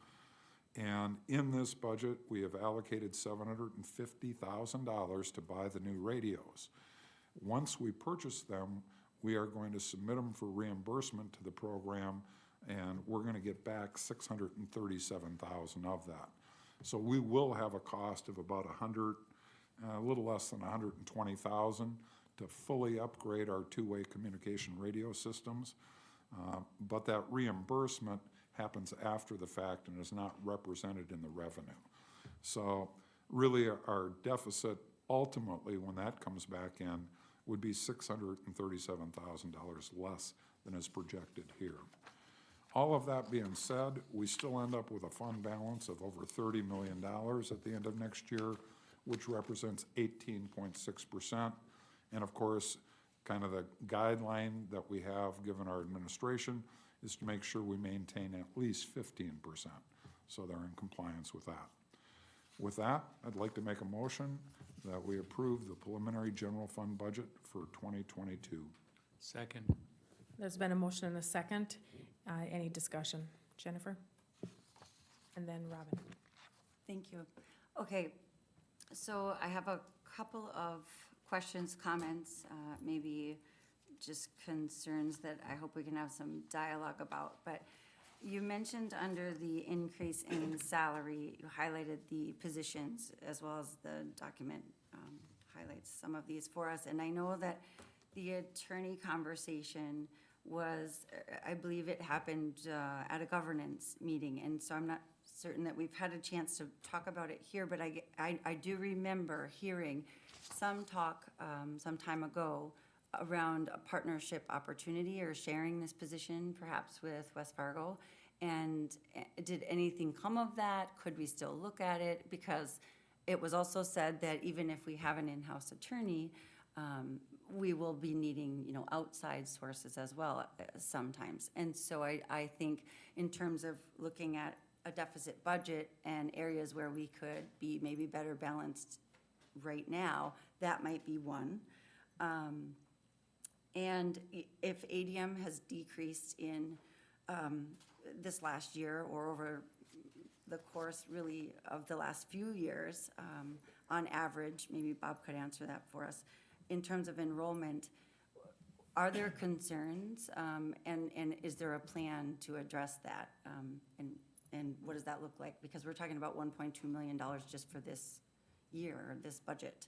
B: And in this budget, we have allocated $750,000 to buy the new radios. Once we purchase them, we are going to submit them for reimbursement to the program, and we're going to get back $637,000 of that. So we will have a cost of about a little less than $120,000 to fully upgrade our two-way communication radio systems. But that reimbursement happens after the fact and is not represented in the revenue. So really our deficit ultimately, when that comes back in, would be $637,000 less than is projected here. All of that being said, we still end up with a fund balance of over $30 million at the end of next year, which represents 18.6%. And of course, kind of the guideline that we have given our administration is to make sure we maintain at least 15%, so they're in compliance with that. With that, I'd like to make a motion that we approve the preliminary general fund budget for 2022.
K: Second.
A: There's been a motion and a second. Any discussion? Jennifer? And then Robin.
F: Thank you. Okay, so I have a couple of questions, comments, maybe just concerns that I hope we can have some dialogue about. But you mentioned under the increase in salary, you highlighted the positions as well as the document highlights some of these for us. And I know that the attorney conversation was, I believe it happened at a governance meeting. And so I'm not certain that we've had a chance to talk about it here, but I do remember hearing some talk some time ago around a partnership opportunity or sharing this position perhaps with West Fargo. And did anything come of that? Could we still look at it? Because it was also said that even if we have an in-house attorney, we will be needing, outside sources as well sometimes. And so I think in terms of looking at a deficit budget and areas where we could be maybe better balanced right now, that might be one. And if ADM has decreased in this last year or over the course really of the last few years, on average, maybe Bob could answer that for us, in terms of enrollment, are there concerns? And is there a plan to address that? And what does that look like? Because we're talking about $1.2 million just for this year, this budget.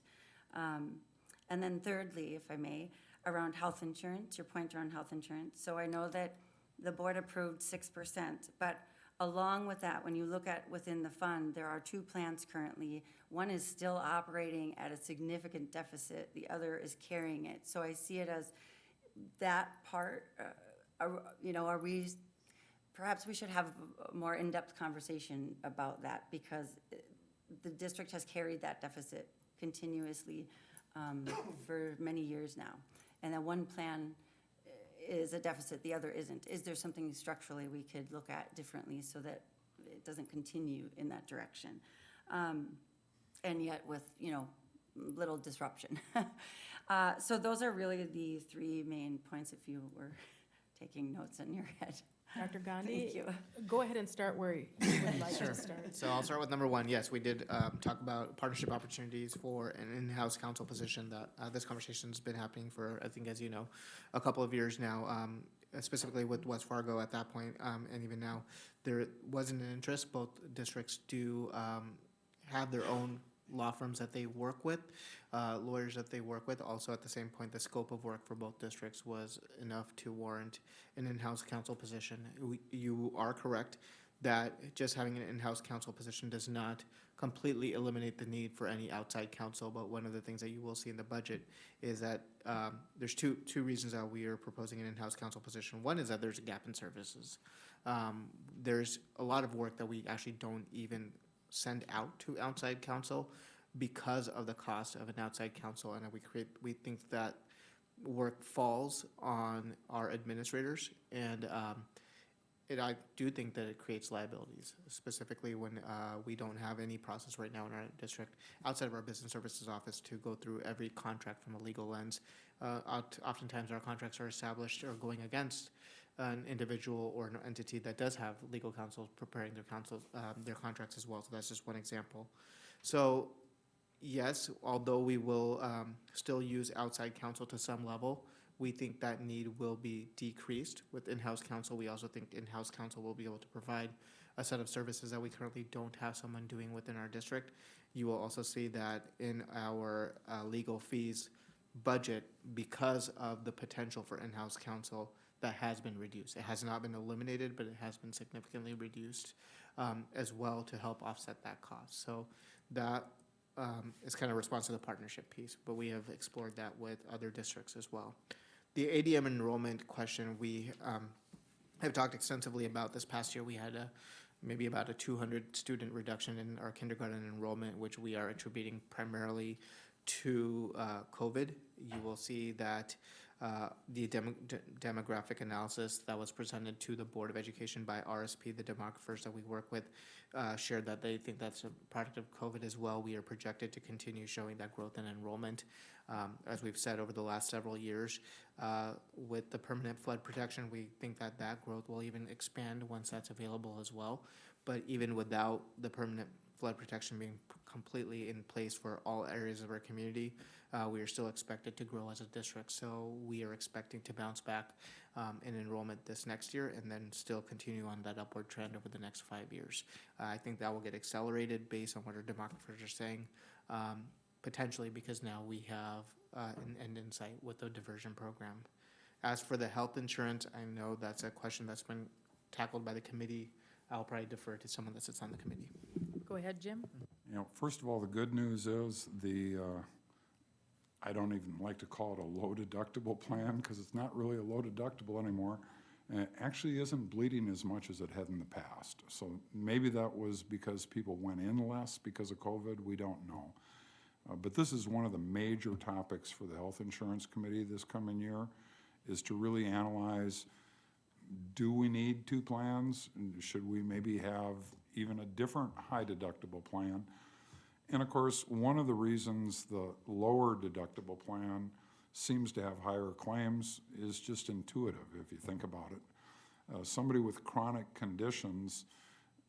F: And then thirdly, if I may, around health insurance, your point around health insurance. So I know that the board approved 6%, but along with that, when you look at within the fund, there are two plans currently. One is still operating at a significant deficit. The other is carrying it. So I see it as that part, are we, perhaps we should have a more in-depth conversation about that, because the district has carried that deficit continuously for many years now. And then one plan is a deficit, the other isn't. Is there something structurally we could look at differently so that it doesn't continue in that direction? And yet with, little disruption. So those are really the three main points if you were taking notes in your head.
A: Dr. Gandhi?
F: Thank you.
A: Go ahead and start where you would like
D: Sure.
A: to start.
D: So I'll start with number one. Yes, we did talk about partnership opportunities for an in-house counsel position. That this conversation's been happening for, I think, as you know, a couple of years now, specifically with West Fargo at that point, and even now. There wasn't an interest. Both districts do have their own law firms that they work with, lawyers that they work with. Also, at the same point, the scope of work for both districts was enough to warrant an in-house counsel position. You are correct that just having an in-house counsel position does not completely eliminate the need for any outside counsel, but one of the things that you will see in the budget is that there's two reasons that we are proposing an in-house counsel position. One is that there's a gap in services. There's a lot of work that we actually don't even send out to outside counsel because of the cost of an outside counsel, and we think that work falls on our administrators, and I do think that it creates liabilities, specifically when we don't have any process right now in our district, outside of our business services office, to go through every contract from a legal lens. Oftentimes, our contracts are established or going against an individual or an entity that does have legal counsel preparing their contracts as well. So that's just one example. So yes, although we will still use outside counsel to some level, we think that need will be decreased with in-house counsel. We also think in-house counsel will be able to provide a set of services that we currently don't have someone doing within our district. You will also see that in our legal fees budget, because of the potential for in-house counsel, that has been reduced. It has not been eliminated, but it has been significantly reduced as well to help offset that cost. So that is kind of response to the partnership piece, but we have explored that with other districts as well. The ADM enrollment question, we have talked extensively about this past year. We had maybe about a 200 student reduction in our kindergarten enrollment, which we are attributing primarily to COVID. You will see that the demographic analysis that was presented to the Board of Education by RSP, the demographers that we work with, shared that they think that's a product of COVID as well. We are projected to continue showing that growth in enrollment. As we've said over the last several years, with the permanent flood protection, we think that that growth will even expand once that's available as well. But even without the permanent flood protection being completely in place for all areas of our community, we are still expected to grow as a district. So we are expecting to bounce back in enrollment this next year and then still continue on that upward trend over the next 5 years. I think that will get accelerated based on what our demographers are saying, potentially because now we have an end in sight with the diversion program. As for the health insurance, I know that's a question that's been tackled by the committee. I'll probably defer to someone that sits on the committee.
A: Go ahead, Jim.
B: You know, first of all, the good news is I don't even like to call it a low deductible plan because it's not really a low deductible anymore. And it actually isn't bleeding as much as it had in the past. So maybe that was because people went in less because of COVID. We don't know. But this is one of the major topics for the Health Insurance Committee this coming year, is to really analyze, do we need two plans? Should we maybe have even a different high deductible plan? And of course, one of the reasons the lower deductible plan seems to have higher claims is just intuitive, if you think about it. Somebody with chronic conditions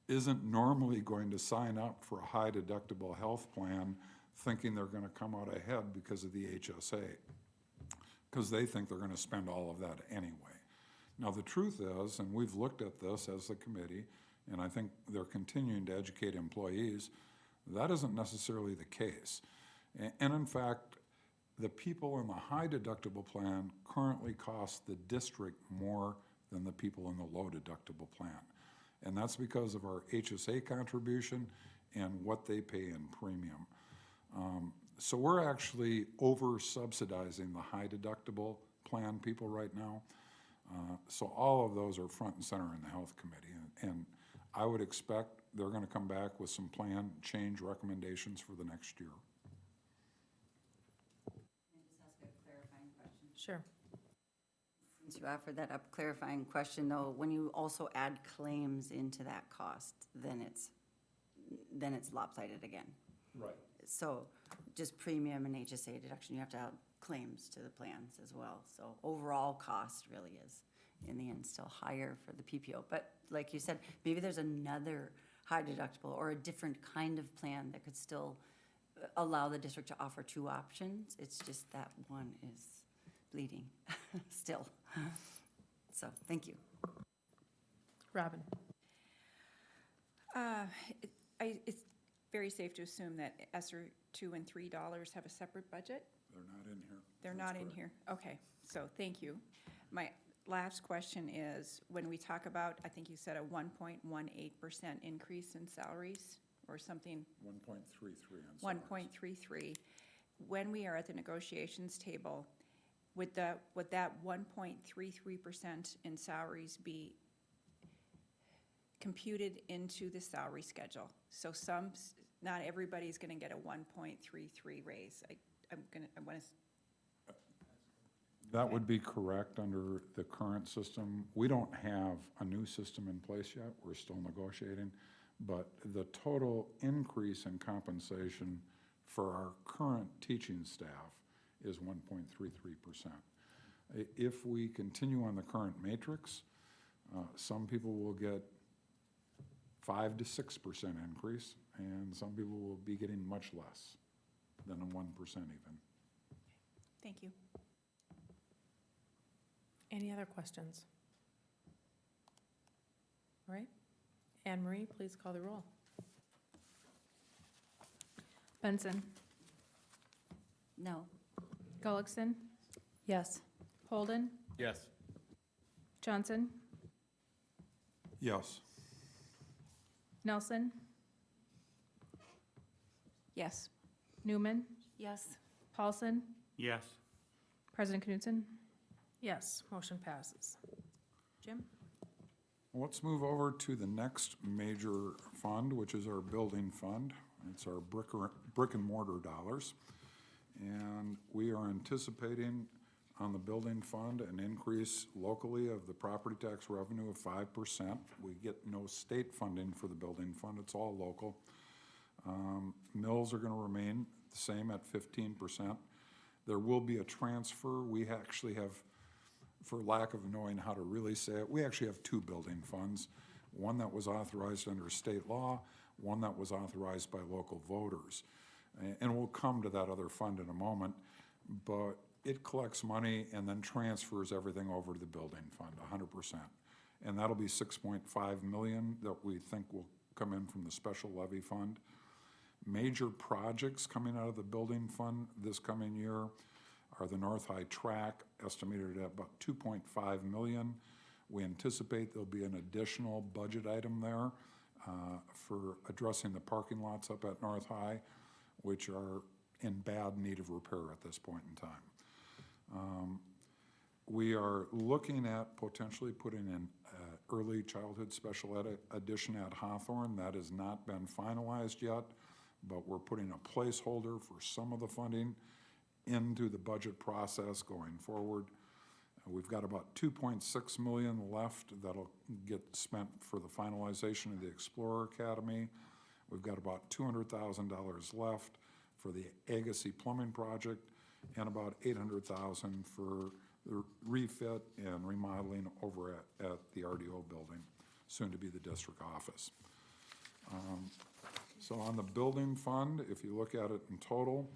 B: isn't normally going to sign up for a high deductible health plan thinking they're going to come out ahead because of the HSA, because they think they're going to spend all of that anyway. Now, the truth is, and we've looked at this as the committee, and I think they're continuing to educate employees, that isn't necessarily the case. And in fact, the people in the high deductible plan currently cost the district more than the people in the low deductible plan. And that's because of our HSA contribution and what they pay in premium. So we're actually over subsidizing the high deductible plan people right now. So all of those are front and center in the health committee. And I would expect they're going to come back with some plan change recommendations for the next year.
F: Can I just ask a clarifying question?
A: Sure.
F: Since you offered that up clarifying question, though, when you also add claims into that cost, then it's lopsided again.
B: Right.
F: So just premium and HSA deduction, you have to add claims to the plans as well. So overall cost really is, in the end, still higher for the PPO. But like you said, maybe there's another high deductible or a different kind of plan that could still allow the district to offer two options. It's just that one is bleeding still. So thank you.
A: Robin.
G: It's very safe to assume that ESSER $2 and $3 have a separate budget?
B: They're not in here.
G: They're
B: That's
G: not in
B: correct.
G: here? Okay, so thank you. My last question is, when we talk about, I think you said a 1.18% increase in salaries or something,
B: 1.33 on salaries.
G: 1.33, when we are at the negotiations table, would that 1.33% in salaries be computed into the salary schedule? So not everybody's going to get a 1.33 raise. I want to.
B: That would be correct under the current system. We don't have a new system in place yet. We're still negotiating. But the total increase in compensation for our current teaching staff is 1.33%. If we continue on the current matrix, some people will get 5 to 6% increase, and some people will be getting much less than a 1% even.
G: Thank you.
A: Any other questions? All right. Anne Marie, please call the roll.
C: Benson,
F: No.
C: Gullickson,
E: Yes.
C: Holden,
K: Yes.
C: Johnson,
B: Yes.
C: Nelson,
G: Yes.
C: Newman,
L: Yes.
C: Paulson,
K: Yes.
C: President Knutson.
A: Yes, motion passes. Jim?
B: Let's move over to the next major fund, which is our building fund. It's our brick and mortar dollars. And we are anticipating on the building fund an increase locally of the property tax revenue of 5%. We get no state funding for the building fund, it's all local. Mills are gonna remain the same at 15%. There will be a transfer. We actually have, for lack of knowing how to really say it, we actually have two building funds. One that was authorized under state law, one that was authorized by local voters. And we'll come to that other fund in a moment, but it collects money and then transfers everything over to the building fund, 100%. And that'll be 6.5 million that we think will come in from the special levy fund. Major projects coming out of the building fund this coming year are the North High Track, estimated at about 2.5 million. We anticipate there'll be an additional budget item there for addressing the parking lots up at North High, which are in bad need of repair at this point in time. We are looking at potentially putting in early childhood special ed addition at Hawthorne. That has not been finalized yet, but we're putting a placeholder for some of the funding into the budget process going forward. We've got about 2.6 million left that'll get spent for the finalization of the Explorer Academy. We've got about $200,000 left for the Agassiz Plumbing Project and about $800,000 for the refit and remodeling over at the RDO building, soon to be the district office. So on the building fund, if you look at it in total,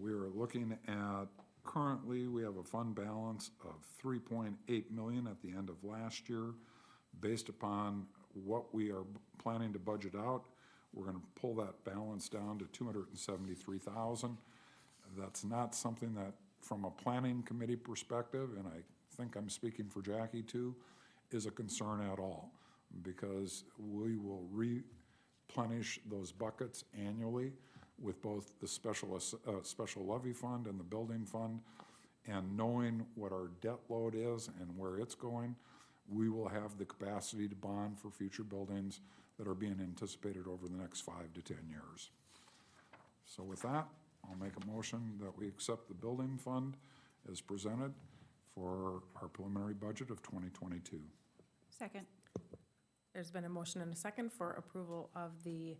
B: we are looking at, currently, we have a fund balance of 3.8 million at the end of last year. Based upon what we are planning to budget out, we're gonna pull that balance down to 273,000. That's not something that, from a planning committee perspective, and I think I'm speaking for Jackie too, is a concern at all, because we will replenish those buckets annually with both the special levy fund and the building fund, and knowing what our debt load is and where it's going, we will have the capacity to bond for future buildings that are being anticipated over the next 5 to 10 years. So with that, I'll make a motion that we accept the building fund as presented for our preliminary budget of 2022.
G: Second.
A: There's been a motion and a second for approval of the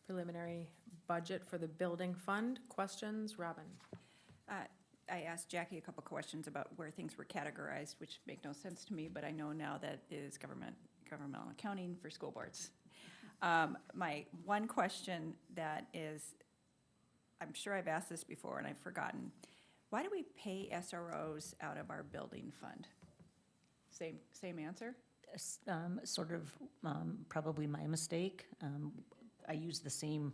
A: preliminary budget for the building fund. Questions? Robin?
G: I asked Jackie a couple questions about where things were categorized, which make no sense to me, but I know now that is governmental accounting for school boards. My one question that is, I'm sure I've asked this before and I've forgotten, why do we pay SROs out of our building fund? Same answer?
H: Sort of probably my mistake. I use the same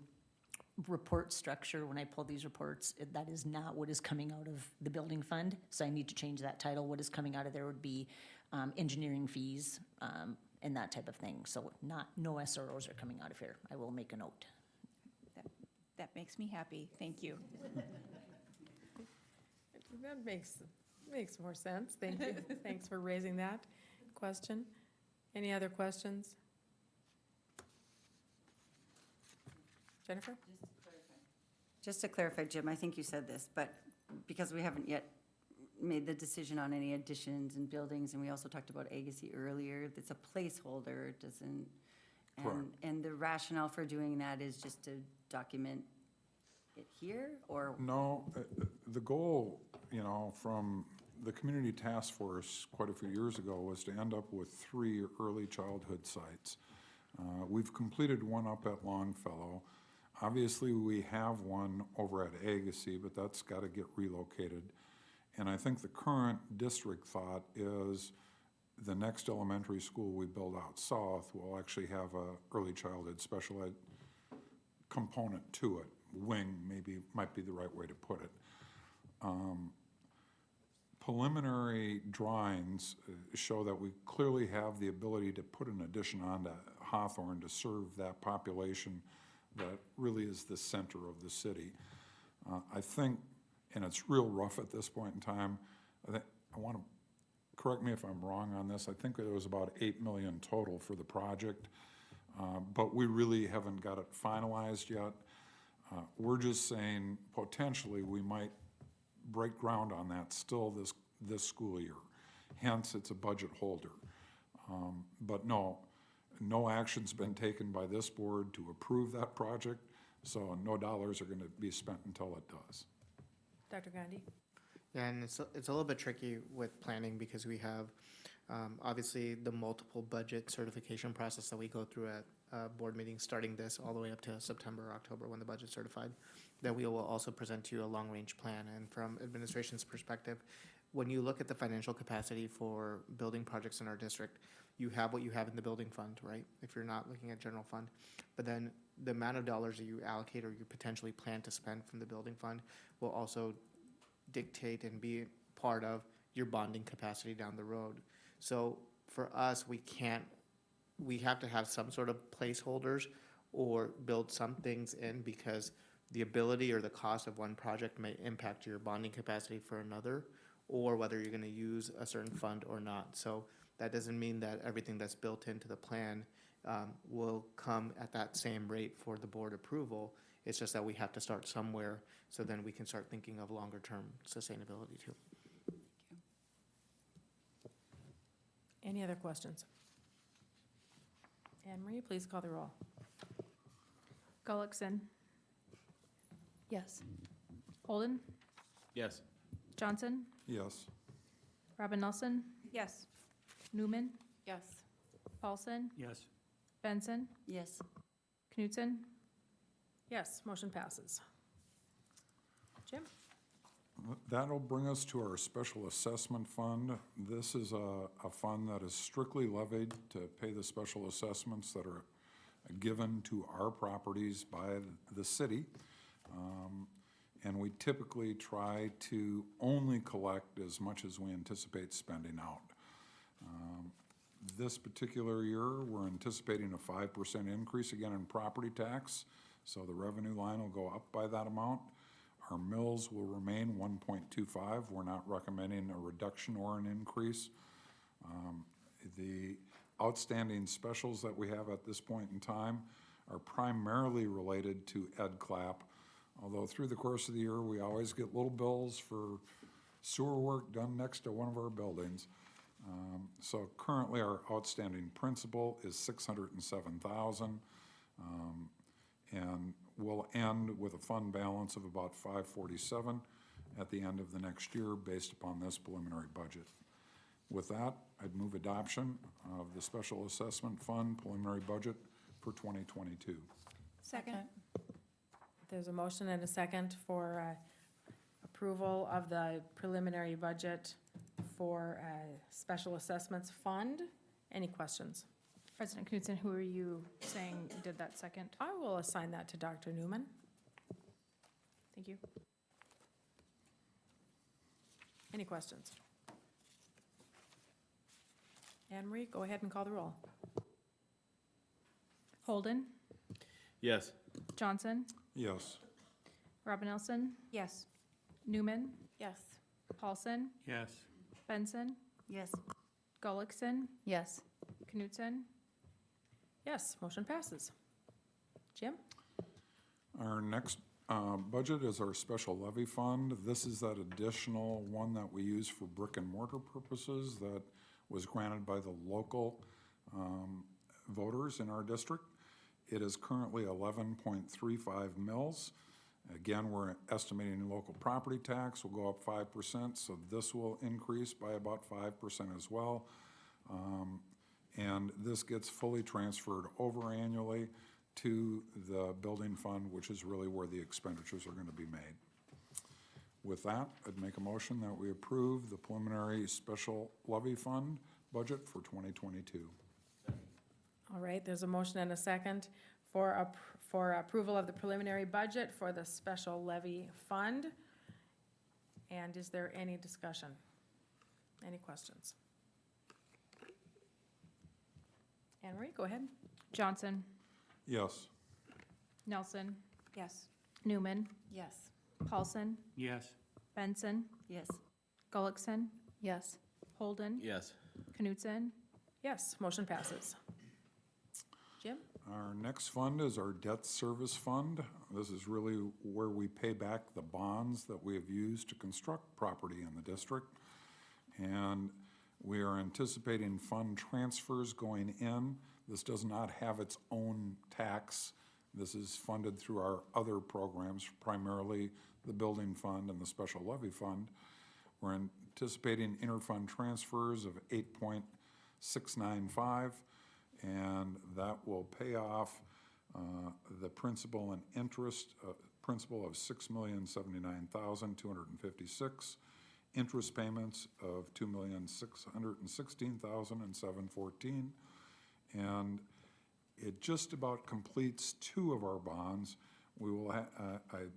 H: report structure when I pull these reports. That is not what is coming out of the building fund, so I need to change that title. What is coming out of there would be engineering fees and that type of thing. So no SROs are coming out of here. I will make a note.
G: That makes me happy. Thank you.
A: That makes more sense. Thank you. Thanks for raising that question. Any other questions? Jennifer?
F: Just to clarify, Jim, I think you said this, but because we haven't yet made the decision on any additions and buildings, and we also talked about Agassi earlier. It's a placeholder, it doesn't,
B: Correct.
F: and the rationale for doing that is just to document it here, or?
B: No, the goal, from the community task force quite a few years ago was to end up with 3 early childhood sites. We've completed one up at Longfellow. Obviously, we have one over at Agassi, but that's got to get relocated. And I think the current district thought is the next elementary school we build out south will actually have a early childhood special ed component to it. Wing maybe might be the right way to put it. Preliminary drawings show that we clearly have the ability to put an addition onto Hawthorne to serve that population that really is the center of the city. I think, and it's real rough at this point in time, I want to, correct me if I'm wrong on this, I think it was about 8 million total for the project, but we really haven't got it finalized yet. We're just saying potentially we might break ground on that still this school year. Hence, it's a budget holder. But no action's been taken by this board to approve that project, so no dollars are going to be spent until it does.
A: Dr. Gandhi?
D: Yeah, and it's a little bit tricky with planning because we have, obviously, the multiple budget certification process that we go through at board meetings, starting this all the way up to September or October when the budget's certified, that we will also present to you a long-range plan. And from administration's perspective, when you look at the financial capacity for building projects in our district, you have what you have in the building fund, right? If you're not looking at general fund. But then the amount of dollars that you allocate or you potentially plan to spend from the building fund will also dictate and be part of your bonding capacity down the road. So for us, we have to have some sort of placeholders or build some things in because the ability or the cost of one project may impact your bonding capacity for another, or whether you're going to use a certain fund or not. So that doesn't mean that everything that's built into the plan will come at that same rate for the board approval. It's just that we have to start somewhere so then we can start thinking of longer term sustainability too.
A: Any other questions? Anne Marie, please call the roll.
C: Gullickson,
E: Yes.
C: Holden,
K: Yes.
C: Johnson,
B: Yes.
C: Robin Nelson,
G: Yes.
C: Newman,
L: Yes.
C: Paulson,
K: Yes.
C: Benson,
E: Yes.
C: Knutson.
A: Yes, motion passes. Jim?
B: That'll bring us to our special assessment fund. This is a fund that is strictly levied to pay the special assessments that are given to our properties by the city. And we typically try to only collect as much as we anticipate spending out. This particular year, we're anticipating a 5% increase again in property tax, so the revenue line will go up by that amount. Our mills will remain 1.25. We're not recommending a reduction or an increase. The outstanding specials that we have at this point in time are primarily related to EdClap, although through the course of the year, we always get little bills for sewer work done next to one of our buildings. So currently, our outstanding principal is $607,000, and we'll end with a fund balance of about $547 at the end of the next year based upon this preliminary budget. With that, I'd move adoption of the Special Assessment Fund preliminary budget for 2022.
G: Second.
A: There's a motion and a second for approval of the preliminary budget for Special Assessments Fund. Any questions?
C: President Knutson, who are you saying did that second?
A: I will assign that to Dr. Newman.
C: Thank you.
A: Any questions? Anne Marie, go ahead and call the roll.
C: Holden,
K: Yes.
C: Johnson,
B: Yes.
C: Robin Nelson,
G: Yes.
C: Newman,
L: Yes.
C: Paulson,
K: Yes.
C: Benson,
E: Yes.
C: Gullickson,
E: Yes.
C: Knutson.
A: Yes, motion passes. Jim?
B: Our next budget is our special levy fund. This is that additional one that we use for brick and mortar purposes that was granted by the local voters in our district. It is currently 11.35 mils. Again, we're estimating local property tax will go up 5%, so this will increase by about 5% as well. And this gets fully transferred over annually to the building fund, which is really where the expenditures are going to be made. With that, I'd make a motion that we approve the preliminary special levy fund budget for 2022.
A: All right, there's a motion and a second for approval of the preliminary budget for the special levy fund. And is there any discussion? Any questions? Anne Marie, go ahead.
C: Johnson,
B: Yes.
C: Nelson,
G: Yes.
C: Newman,
L: Yes.
C: Paulson,
K: Yes.
C: Benson,
E: Yes.
C: Gullickson,
E: Yes.
C: Holden,
N: Yes.
C: Knutson,
A: Yes, motion passes. Jim?
B: Our next fund is our debt service fund. This is really where we pay back the bonds that we have used to construct property in the district. And we are anticipating fund transfers going in. This does not have its own tax. This is funded through our other programs, primarily the building fund and the special levy fund. We're anticipating interfund transfers of 8.695, and that will pay off the principal and interest, principal of $6,079,256, interest payments of $2,616,714, and it just about completes two of our bonds. We will, I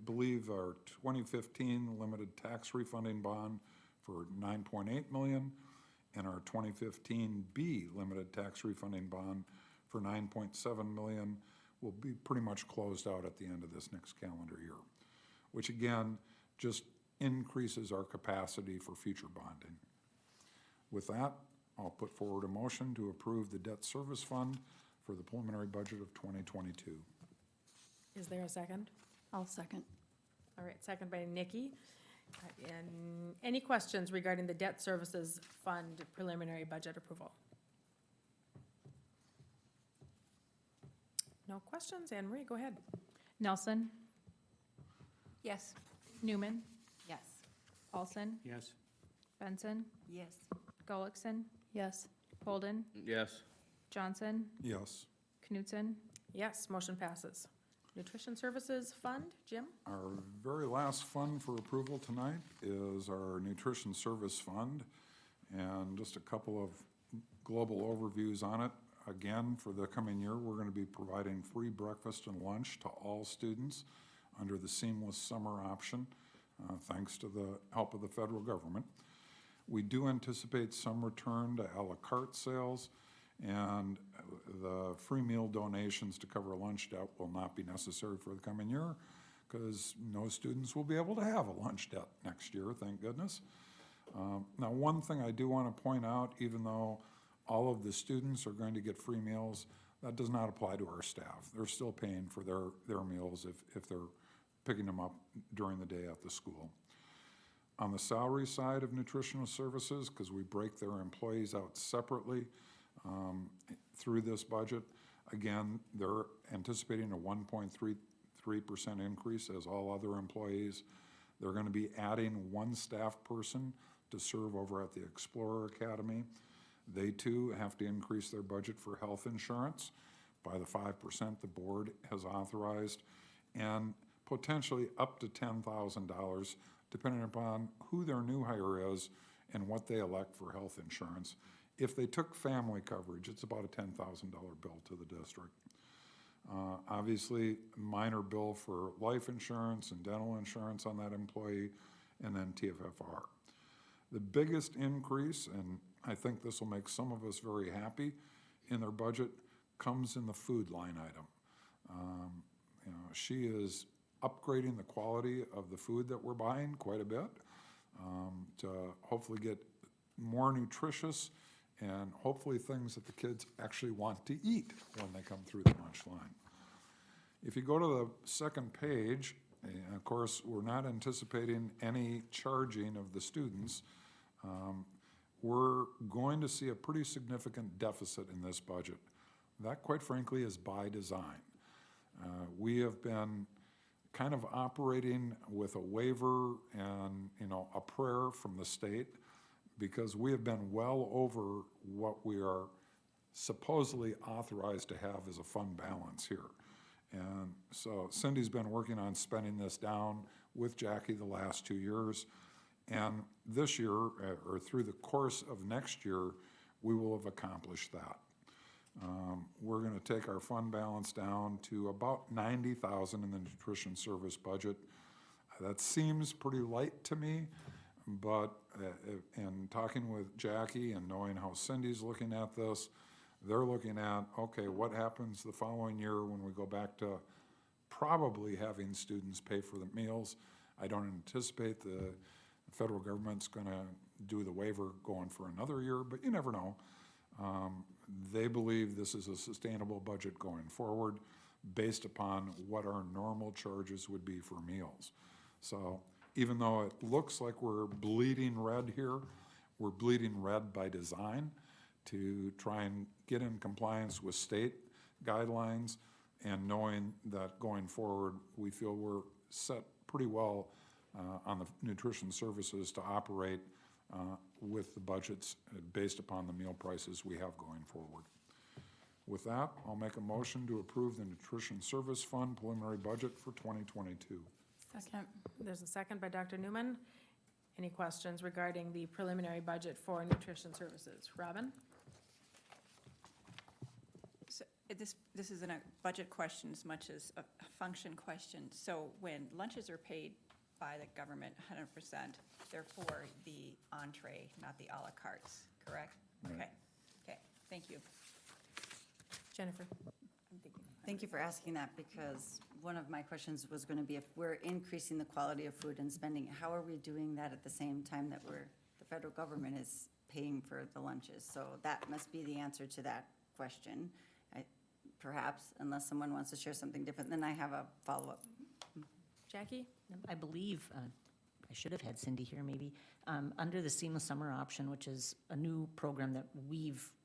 B: believe, our 2015 limited tax refunding bond for $9.8 million, and our 2015 B limited tax refunding bond for $9.7 million will be pretty much closed out at the end of this next calendar year, which again just increases our capacity for future bonding. With that, I'll put forward a motion to approve the debt service fund for the preliminary budget of 2022.
A: Is there a second?
E: I'll second.
A: All right, second by Nikki. And any questions regarding the debt services fund preliminary budget approval? No questions? Anne Marie, go ahead.
C: Nelson,
G: Yes.
C: Newman,
L: Yes.
C: Paulson,
K: Yes.
C: Benson,
E: Yes.
C: Gullickson,
E: Yes.
C: Holden,
N: Yes.
C: Johnson,
B: Yes.
C: Knutson,
A: Yes, motion passes. Nutrition Services Fund, Jim?
B: Our very last fund for approval tonight is our Nutrition Service Fund, and just a couple of global overviews on it. Again, for the coming year, we're going to be providing free breakfast and lunch to all students under the seamless summer option, thanks to the help of the federal government. We do anticipate some return to a la carte sales, and the free meal donations to cover lunch debt will not be necessary for the coming year because no students will be able to have a lunch debt next year, thank goodness. Now, one thing I do want to point out, even though all of the students are going to get free meals, that does not apply to our staff. They're still paying for their meals if they're picking them up during the day at the school. On the salary side of nutritional services, because we break their employees out separately through this budget, again, they're anticipating a 1.33% increase as all other employees. They're going to be adding one staff person to serve over at the Explorer Academy. They too have to increase their budget for health insurance by the 5% the board has authorized, and potentially up to $10,000, depending upon who their new hire is and what they elect for health insurance. If they took family coverage, it's about a $10,000 bill to the district. Obviously, minor bill for life insurance and dental insurance on that employee, and then TFFR. The biggest increase, and I think this will make some of us very happy, in their budget comes in the food line item. She is upgrading the quality of the food that we're buying quite a bit to hopefully get more nutritious and hopefully things that the kids actually want to eat when they come through the lunch line. If you go to the second page, And of course, we're not anticipating any charging of the students. We're going to see a pretty significant deficit in this budget. That, quite frankly, is by design. We have been kind of operating with a waiver and, a prayer from the state, because we have been well over what we are supposedly authorized to have as a fund balance here. And so Cindy's been working on spending this down with Jackie the last 2 years. And this year, or through the course of next year, we will have accomplished that. We're going to take our fund balance down to about 90,000 in the nutrition service budget. That seems pretty light to me, but in talking with Jackie and knowing how Cindy's looking at this, they're looking at, okay, what happens the following year when we go back to probably having students pay for the meals? I don't anticipate the federal government's going to do the waiver going for another year, but you never know. They believe this is a sustainable budget going forward based upon what our normal charges would be for meals. So even though it looks like we're bleeding red here, we're bleeding red by design to try and get in compliance with state guidelines, and knowing that going forward, we feel we're set pretty well on the nutrition services to operate with the budgets based upon the meal prices we have going forward. With that, I'll make a motion to approve the Nutrition Service Fund preliminary budget for 2022.
L: Second.
A: There's a second by Dr. Newman. Any questions regarding the preliminary budget for nutrition services? Robin?
G: So this isn't a budget question as much as a function question. So when lunches are paid by the government 100%, they're for the entree, not the a la cartes, correct?
B: Right.
G: Okay, thank you.
A: Jennifer?
G: I'm thinking.
F: Thank you for asking that, because one of my questions was going to be, if we're increasing the quality of food and spending, how are we doing that at the same time that the federal government is paying for the lunches? So that must be the answer to that question. Perhaps, unless someone wants to share something different, then I have a follow-up.
A: Jackie?
H: I believe, I should have had Cindy here maybe, under the Seamless Summer option, which is a new program that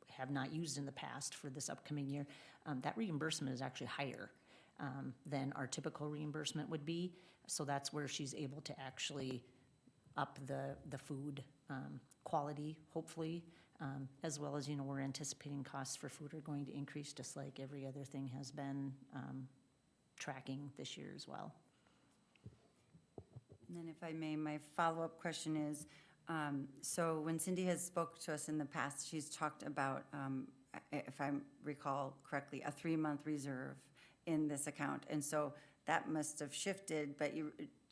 H: have not used in the past for this upcoming year, that reimbursement is actually higher than our typical reimbursement would be. So that's where she's able to actually up the food quality, hopefully, as well as, we're anticipating costs for food are going to increase just like every other thing has been tracking this year as well.
F: And then if I may, my follow-up question is, so when Cindy has spoke to us in the past, she's talked about, if I recall correctly, a 3-month reserve in this account. And so that must have shifted, but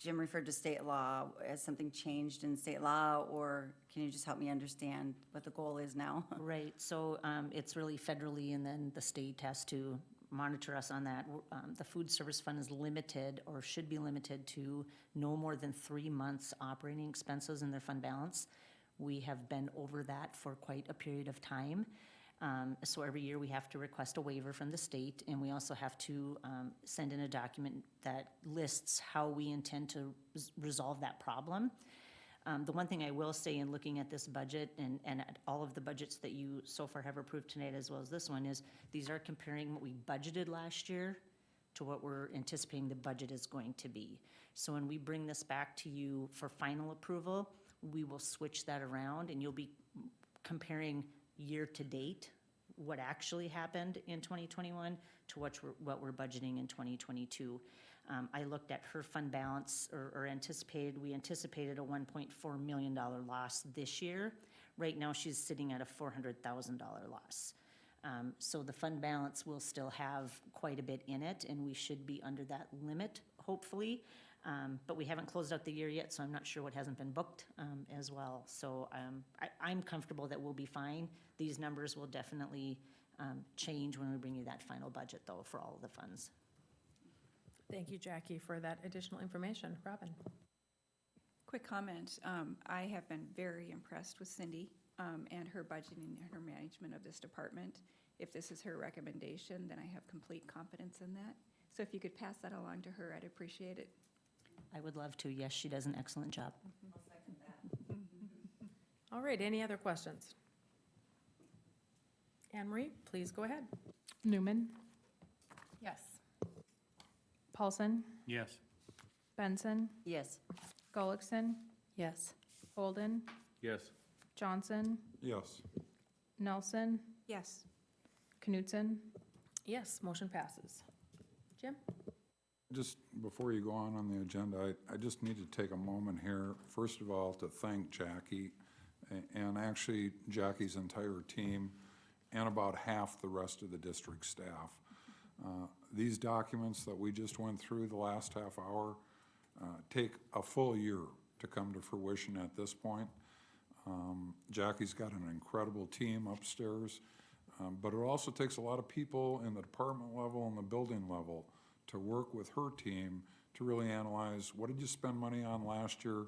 F: Jim referred to state law. Has something changed in state law, or can you just help me understand what the goal is now?
H: Right, so it's really federally, and then the state has to monitor us on that. The food service fund is limited, or should be limited, to no more than 3 months operating expenses in their fund balance. We have been over that for quite a period of time. So every year we have to request a waiver from the state, and we also have to send in a document that lists how we intend to resolve that problem. The one thing I will say in looking at this budget and at all of the budgets that you so far have approved tonight, as well as this one, is these are comparing what we budgeted last year to what we're anticipating the budget is going to be. So when we bring this back to you for final approval, we will switch that around, and you'll be comparing year to date, what actually happened in 2021 to what we're budgeting in 2022. I looked at her fund balance, or we anticipated a $1.4 million loss this year. Right now, she's sitting at a $400,000 loss. So the fund balance will still have quite a bit in it, and we should be under that limit, hopefully. But we haven't closed out the year yet, so I'm not sure what hasn't been booked as well. So I'm comfortable that we'll be fine. These numbers will definitely change when we bring you that final budget, though, for all of the funds.
A: Thank you, Jackie, for that additional information. Robin?
G: Quick comment. I have been very impressed with Cindy and her budgeting and her management of this department. If this is her recommendation, then I have complete confidence in that. So if you could pass that along to her, I'd appreciate it.
H: I would love to. Yes, she does an excellent job.
A: All right, any other questions? Anne Marie, please go ahead.
C: Newman,
L: Yes.
C: Paulson,
K: Yes.
C: Benson,
F: Yes.
C: Gullickson,
E: Yes.
C: Holden,
K: Yes.
C: Johnson,
B: Yes.
C: Nelson,
G: Yes.
C: Knutson.
A: Yes, motion passes. Jim?
B: Just before you go on the agenda, I just need to take a moment here, first of all, to thank Jackie, and actually Jackie's entire team, and about half the rest of the district staff. These documents that we just went through the last half hour take a full year to come to fruition at this point. Jackie's got an incredible team upstairs, but it also takes a lot of people in the department level and the building level to work with her team to really analyze, what did you spend money on last year?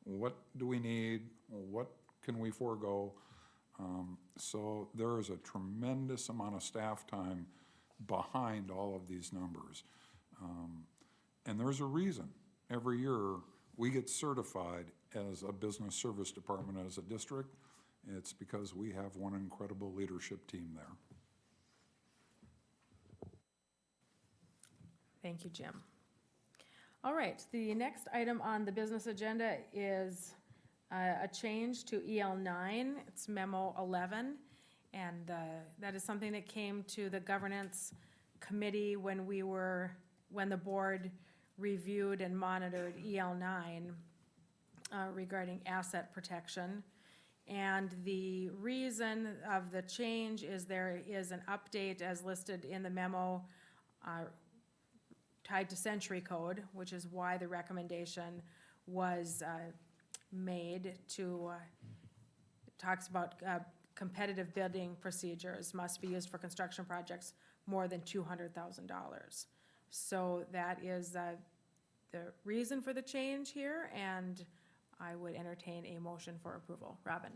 B: What do we need? What can we forego? So there is a tremendous amount of staff time behind all of these numbers. And there's a reason. Every year, we get certified as a business service department as a district. It's because we have one incredible leadership team there.
A: Thank you, Jim. All right, the next item on the business agenda is a change to EL 9. It's memo 11. And that is something that came to the governance committee when the board reviewed and monitored EL 9 regarding asset protection. And the reason of the change is there is an update as listed in the memo tied to Century Code, which is why the recommendation was made to, talks about competitive bidding procedures must be used for construction projects more than $200,000. So that is the reason for the change here, and I would entertain a motion for approval. Robin?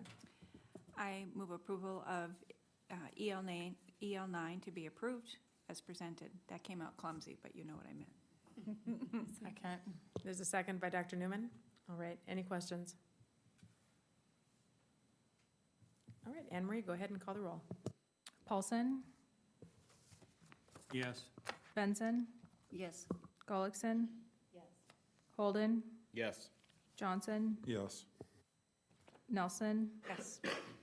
G: I move approval of EL 9 to be approved as presented. That came out clumsy, but you know what I meant.
A: Second. There's a second by Dr. Newman. All right, any questions? All right, Anne Marie, go ahead and call the roll.
C: Paulson,
K: Yes.
C: Benson,
F: Yes.
C: Gullickson. Holden,
K: Yes.
C: Johnson,
B: Yes.
C: Nelson,
G: Yes.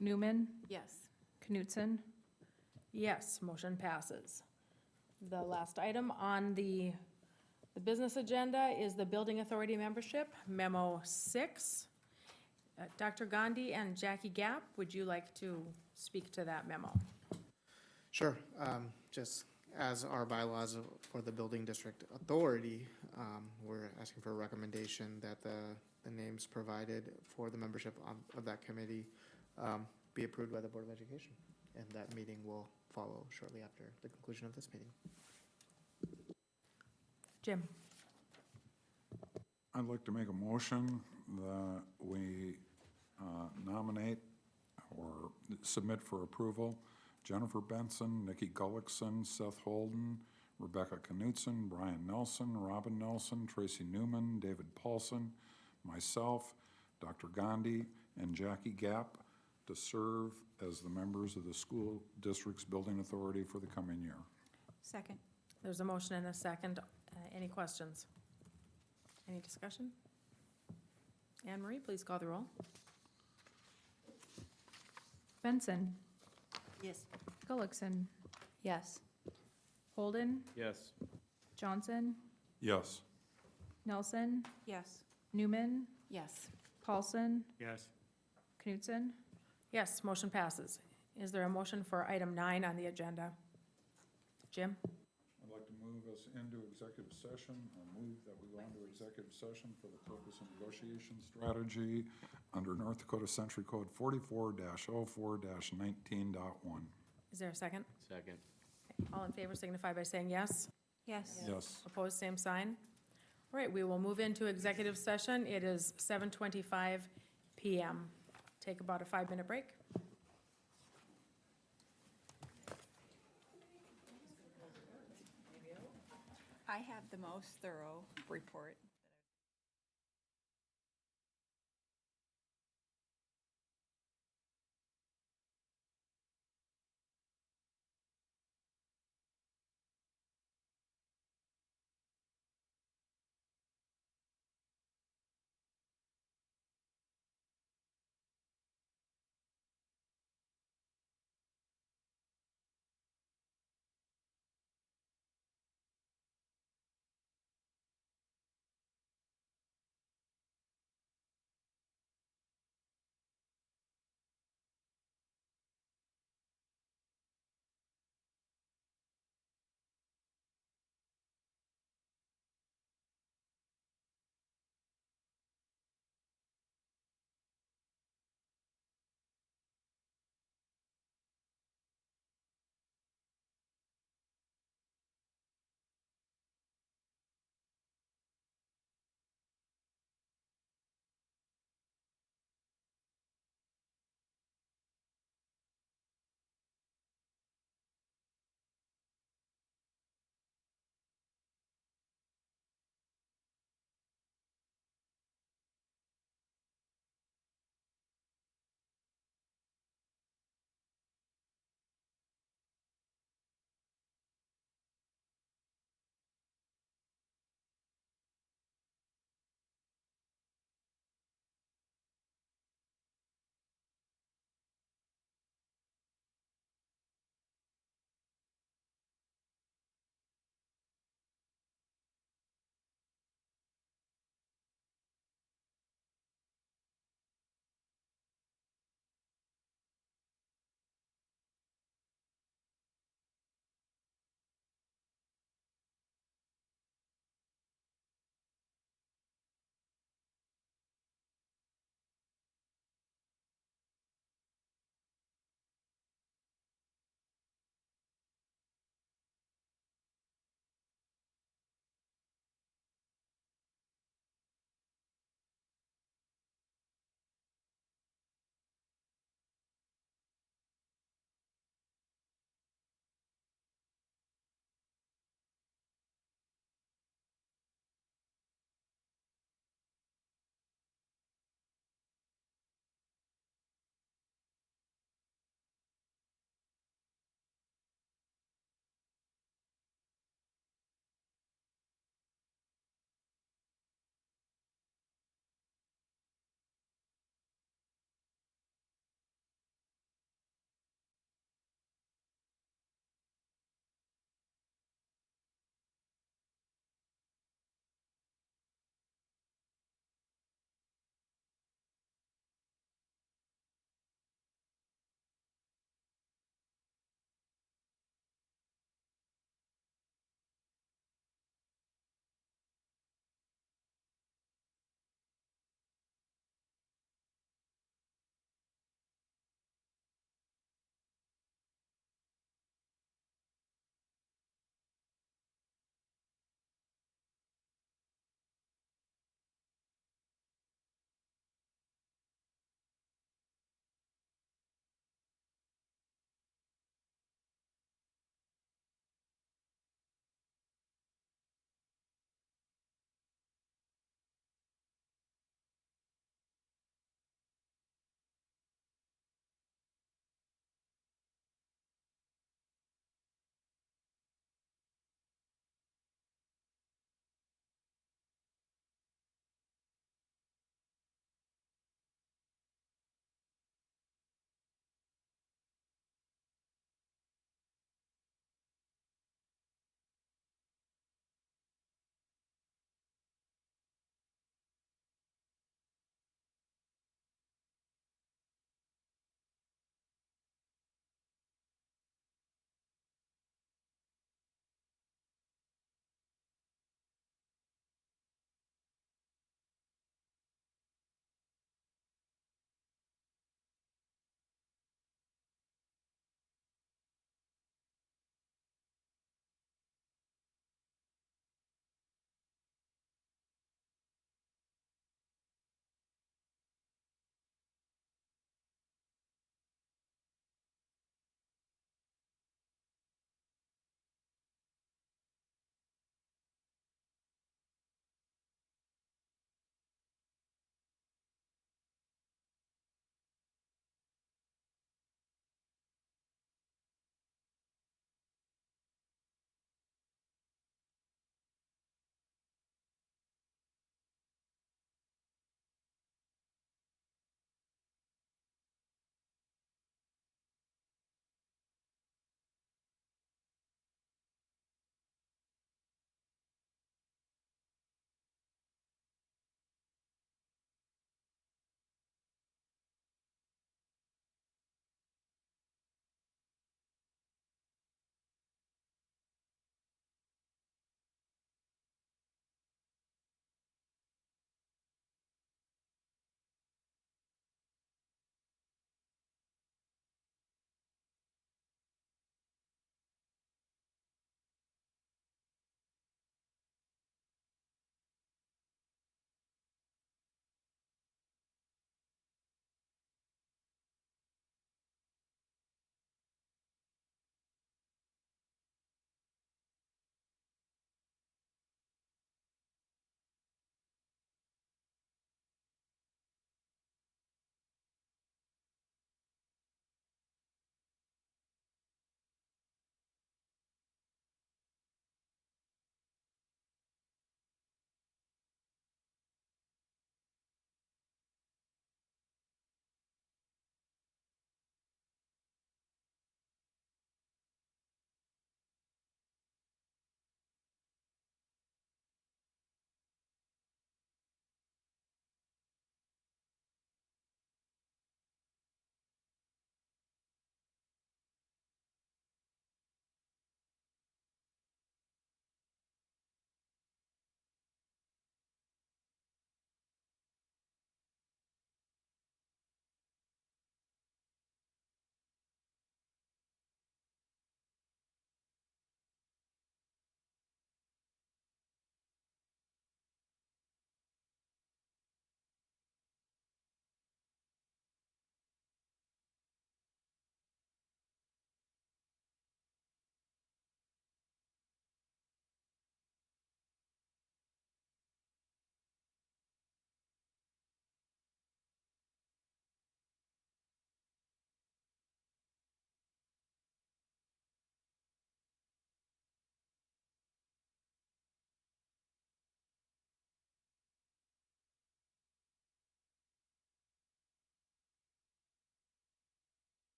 C: Newman,
L: Yes.
C: Knutson.
A: Yes, motion passes. The last item on the business agenda is the Building Authority membership, Memo 6. Dr. Gandhi and Jackie Gapp, would you like to speak to that memo?
D: Sure. Just as our bylaws for the Building District Authority, we're asking for a recommendation that the names provided for the membership of that committee be approved by the Board of Education. And that meeting will follow shortly after the conclusion of this meeting.
A: Jim?
B: I'd like to make a motion that we nominate or submit for approval Jennifer Benson, Nikki Gullickson, Seth Holden, Rebecca Knutson, Brian Nelson, Robin Nelson, Tracy Newman, David Paulson, myself, Dr. Gandhi, and Jackie Gapp to serve as the members of the school district's building authority for the coming year.
G: Second.
A: There's a motion and a second. Any questions? Any discussion? Anne Marie, please call the roll.
C: Benson,
F: Yes.
C: Gullickson,
E: Yes.
C: Holden,
K: Yes.
C: Johnson,
B: Yes.
C: Nelson,
G: Yes.
C: Newman,
L: Yes.
C: Paulson,
K: Yes.
C: Knutson.
A: Yes, motion passes. Is there a motion for item 9 on the agenda? Jim?
B: I'd like to move us into executive session, or move that we go into executive session for the purpose of negotiation strategy under North Dakota Century Code 44-04-19.1.
A: Is there a second?
K: Second.
A: All in favor signify by saying yes.
G: Yes.
B: Yes.
A: Opposed, same sign. All right, we will move into executive session. It is 7:25 PM. Take about a 5-minute break.
G: I have the most thorough report.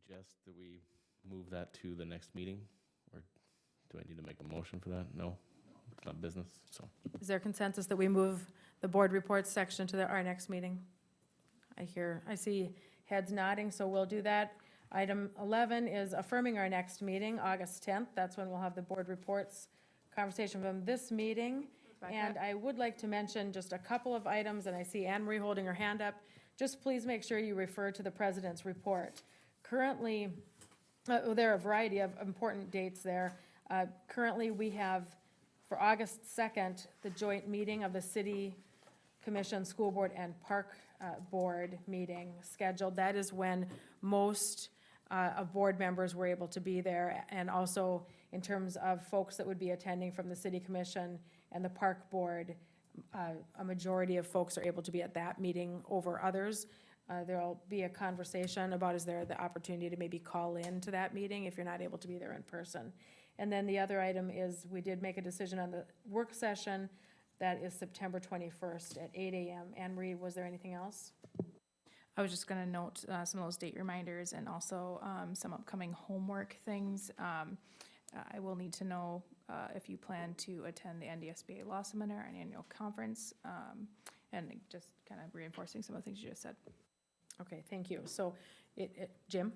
N: suggest that we move that to the next meeting? Or do I need to make a motion for that? No, it's not business, so.
A: Is there consensus that we move the board reports section to our next meeting? I see heads nodding, so we'll do that. Item 11 is affirming our next meeting, August 10th. That's when we'll have the board reports conversation from this meeting. And I would like to mention just a couple of items, and I see Anne Marie holding her hand up. Just please make sure you refer to the president's report. Currently, there are a variety of important dates there. Currently, we have, for August 2nd, the joint meeting of the City Commission, School Board, and Park Board meeting scheduled. That is when most of board members were able to be there, and also in terms of folks that would be attending from the City Commission and the Park Board, a majority of folks are able to be at that meeting over others. There'll be a conversation about, is there the opportunity to maybe call in to that meeting if you're not able to be there in person? And then the other item is, we did make a decision on the work session. That is September 21st at 8 a.m. Anne Marie, was there anything else?
C: I was just gonna note some of those date reminders and also some upcoming homework things. I will need to know if you plan to attend the NDSBA Law Seminar and Annual Conference, and just kind of reinforcing some of the things you just said.
A: Okay, thank you. So, Jim?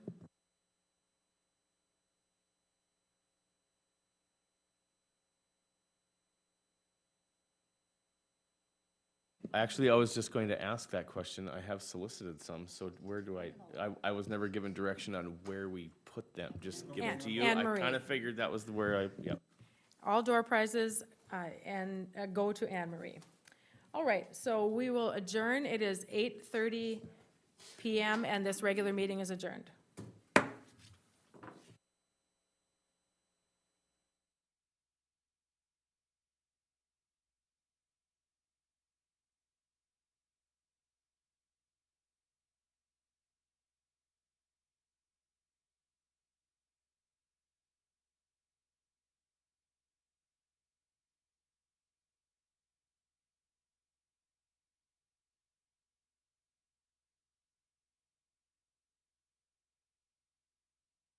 N: Actually, I was just going to ask that question. I have solicited some, so where do I was never given direction on where we put them. Just give them to you.
A: Anne
N: I
A: Marie.
N: kind of figured that was where yep.
A: All door prizes and go to Anne Marie. All right, so we will adjourn. It is 8:30 p.m. and this regular meeting is adjourned.